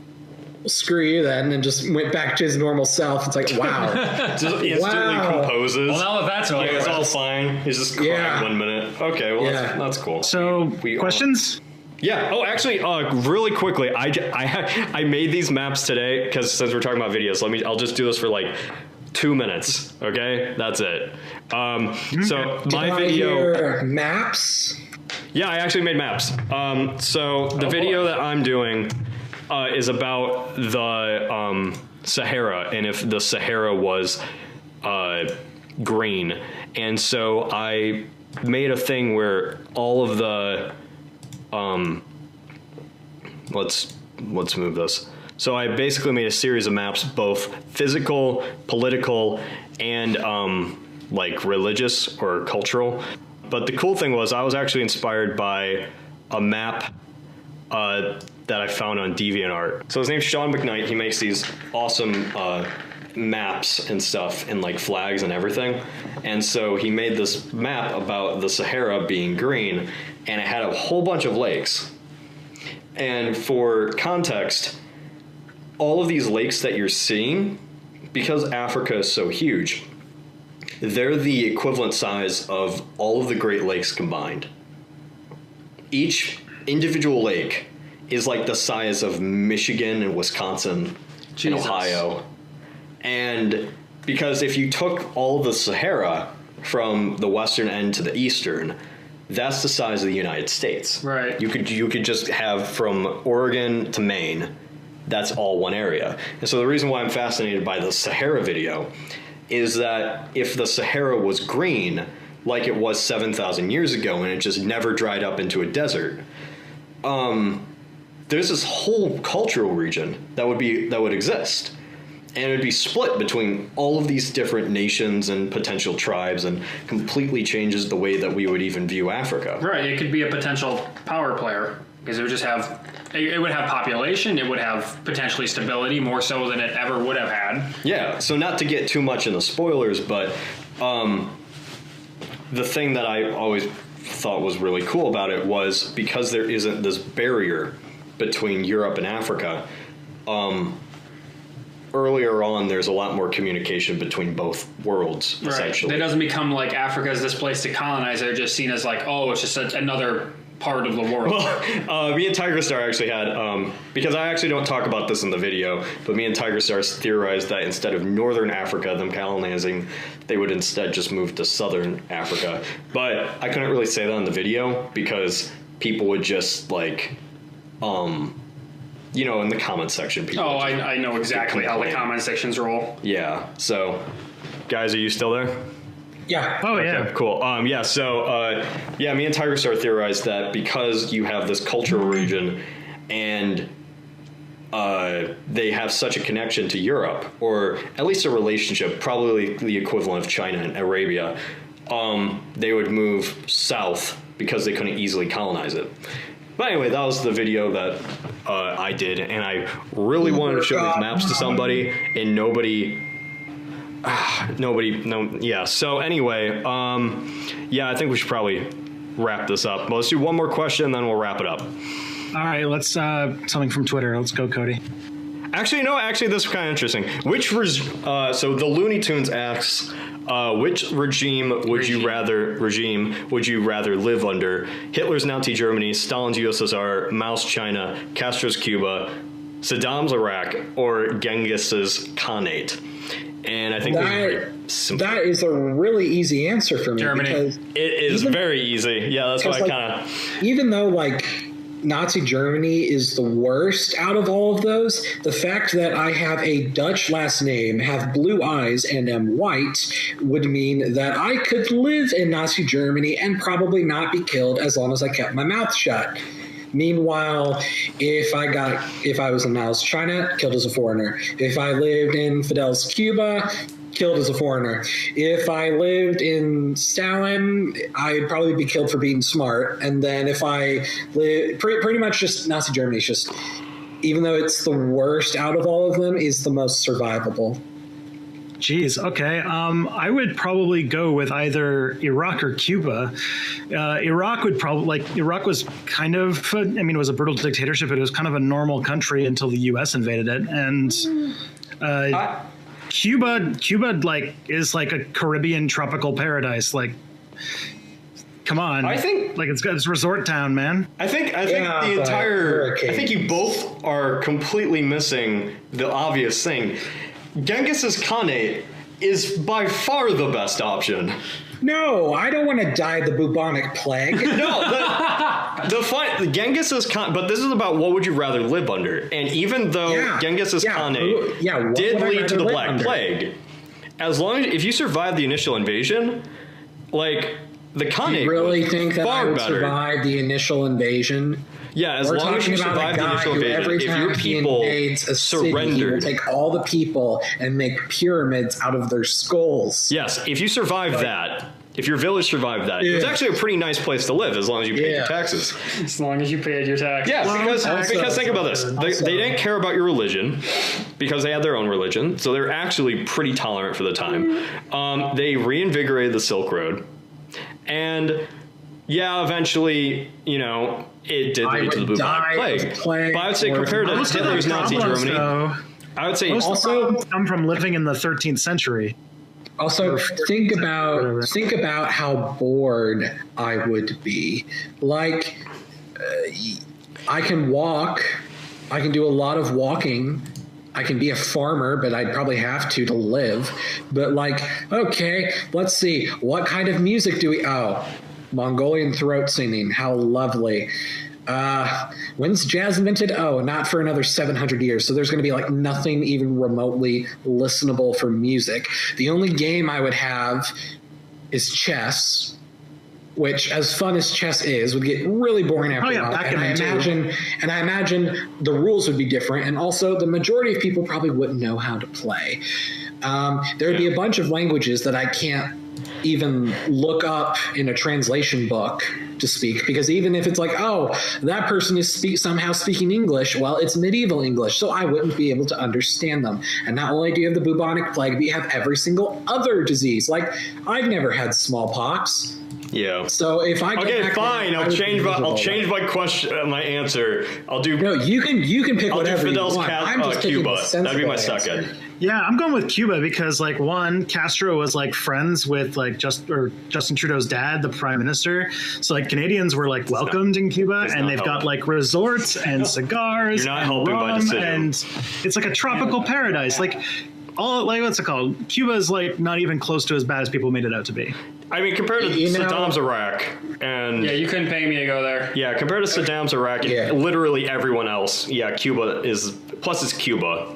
well, screw you then, and just went back to his normal self. It's like, wow. Just instantly composes. Well, now that that's over, it's all fine. He's just crying 1 minute. Okay, well, that's cool. So, questions? Yeah. Oh, actually, really quickly, I made these maps today because since we're talking about videos, I'll just do this for like 2 minutes. Okay, that's it. So Did my I video. hear maps? Yeah, I actually made maps. So the video that I'm doing is about the Sahara, and if the Sahara was green. And so I made a thing where all of the let's move this. So I basically made a series of maps, both physical, political, and like religious or cultural. But the cool thing was I was actually inspired by a map that I found on DeviantArt. So his name's Sean McKnight. He makes these awesome maps and stuff and like flags and everything. And so he made this map about the Sahara being green, and it had a whole bunch of lakes. And for context, all of these lakes that you're seeing, because Africa is so huge, they're the equivalent size of all of the Great Lakes combined. Each individual lake is like the size of Michigan and Wisconsin and Ohio. And because if you took all of the Sahara from the western end to the eastern, that's the size of the United States. Right. You could just have from Oregon to Maine, that's all one area. And so the reason why I'm fascinated by the Sahara video is that if the Sahara was green, like it was 7,000 years ago, and it just never dried up into a desert, there's this whole cultural region that would exist. And it would be split between all of these different nations and potential tribes, and completely changes the way that we would even view Africa. Right, it could be a potential power player because it would just have, it would have population, it would have potentially stability more so than it ever would have had. Yeah, so not to get too much into spoilers, but the thing that I always thought was really cool about it was because there isn't this barrier between Europe and Africa, earlier on, there's a lot more communication between both worlds, essentially. Right. It doesn't become like Africa is this place to colonize. They're just seen as like, oh, it's just another part of the world. Well, me and Tiger Star actually had, because I actually don't talk about this in the video, but me and Tiger Star theorized that instead of northern Africa, them colonizing, they would instead just move to southern Africa. But I couldn't really say that in the video because people would just like, in the comment section. People I know exactly how the comment sections roll. Yeah. So, guys, are you still there? Yeah. Oh, yeah. Okay, cool. So me and Tiger Star theorized that because you have this cultural region and they have such a connection to Europe, or at least a relationship, probably the equivalent of China and Arabia, they would move south because they couldn't easily colonize it. But anyway, that was the video that I did, and I really wanted to show these maps to somebody, and nobody. So anyway, I think we should probably wrap this up. Well, let's do one more question, and then we'll wrap it up. All right, let's something from Twitter. Let's go, Cody. Actually, this is kind of interesting. So the Looney Tunes asks, which regime would you rather live under? Hitler's Nazi Germany, Stalin's USSR, Mao's China, Castro's Cuba, Saddam's Iraq, or Genghis's Khanate? And I think that is a really easy answer for me. Germany. Because it is very easy. Yeah, that's why I kind of. Even though Nazi Germany is the worst out of all of those, the fact that I have a Dutch last name, have blue eyes, and am white would mean that I could live in Nazi Germany and probably not be killed as long as I kept my mouth shut. Meanwhile, if I was in Mao's China, killed as a foreigner. If I lived in Fidel's Cuba, killed as a foreigner. If I lived in Stalin, I'd probably be killed for being smart. And then if I lived, pretty much just Nazi Germany is just, even though it's the worst out of all of them, is the most survivable. Jeez, okay. I would probably go with either Iraq or Cuba. Iraq was kind of, it was a brutal dictatorship, but it was kind of a normal country until the U.S. invaded it. And Cuba is like a Caribbean tropical paradise. Like, come on. I think it's resort town, man. I think you both are completely missing the obvious thing. Genghis's Khanate is by far the best option. No, I don't want to die of the bubonic plague. No, Genghis is Khan, but this is about what would you rather live under. And even though Genghis Khanate did lead to the Black Plague, as long as if you survive the initial invasion, like the Khanate, you really think that I would better. survive the initial invasion? Yeah, as long as you survive the initial invasion, if your people surrendered, take all the people and make pyramids out of their skulls. Yes, if you survive that, if your village survived that, it's actually a pretty nice place to live as long as you pay your taxes. As long as you paid your taxes. Yeah, because think about this. They didn't care about your religion because they had their own religion, so they're actually pretty tolerant for the time. They reinvigorated the Silk Road, and eventually, it did lead to the bubonic plague. But I would say compared to Hitler's Nazi Germany, I would say also come from living in the 13th century. Also, think about how bored I would be. Like, I can walk. I can do a lot of walking. I can be a farmer, but I'd probably have to live. But okay, let's see. What kind of music do we... Oh, Mongolian throat singing. How lovely. When's jazz invented? Oh, not for another 700 years. So there's going to be nothing even remotely listenable for music. The only game I would have is chess, which, as fun as chess is, would get really boring after a while. And I imagine the rules would be different, and also the majority of people probably wouldn't know how to play. There would be a bunch of languages that I can't even look up in a translation book to speak, because even if it's that person is somehow speaking English, well, it's medieval English, so I wouldn't be able to understand them. And not only do you have the bubonic plague, but you have every single other disease. I've never had smallpox. Yeah. So if I fine, I'll change my question, my answer. I'll do. No, you can pick whatever you want. I'm just Cuba. That'd be my second. Yeah, I'm going with Cuba because one, Castro was friends with Justin Trudeau's dad, the prime minister. So Canadians were welcomed in Cuba, and they've got resorts and cigars and rum, and it's a tropical paradise. What's it called? Cuba is not even close to as bad as people made it out to be. I mean, compared to Saddam's Iraq, and you couldn't pay me to go there. Yeah, compared to Saddam's Iraq, and literally everyone else. Yeah, Cuba is. Plus, it's Cuba.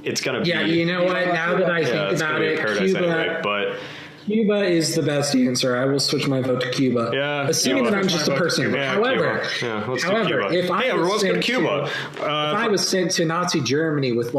It's gonna be. Yeah, you know what? Now that I think about it, Cuba is the best answer. I will switch my vote to Cuba. Yeah, assuming that I'm just a person. Yeah, however, if I was sent to Nazi Germany with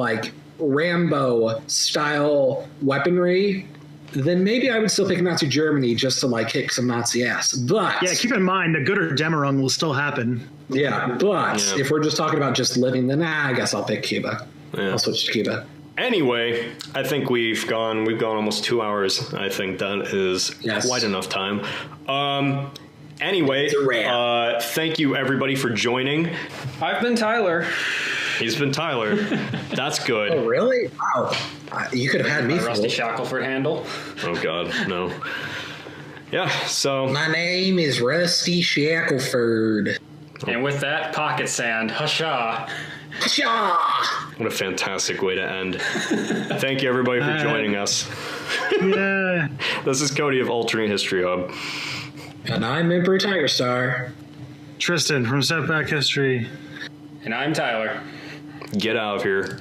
Rambo style weaponry, then maybe I would still pick Nazi Germany just to kick some Nazi ass. But keep in mind the Gooder Dämmerung will still happen. Yeah, but if we're just talking about just living, then I guess I'll pick Cuba. I'll switch to Cuba. Anyway, I think we've gone almost 2 hours. I think that is quite enough time. Anyway, thank you everybody for joining. I've been Tyler. He's been Tyler. That's good. Oh, really? Wow. You could have had me. Rusty Shackelford handle. Oh, God, no. Yeah, so. My name is Rusty Shackelford. And with that, pocket sand. Husha. Husha! What a fantastic way to end. Thank you, everybody, for joining us. Yeah. This is Cody of Alternate History Hub. And I'm Emperor Tiger Star. Tristan from Setback History. And I'm Tyler. Get out of here.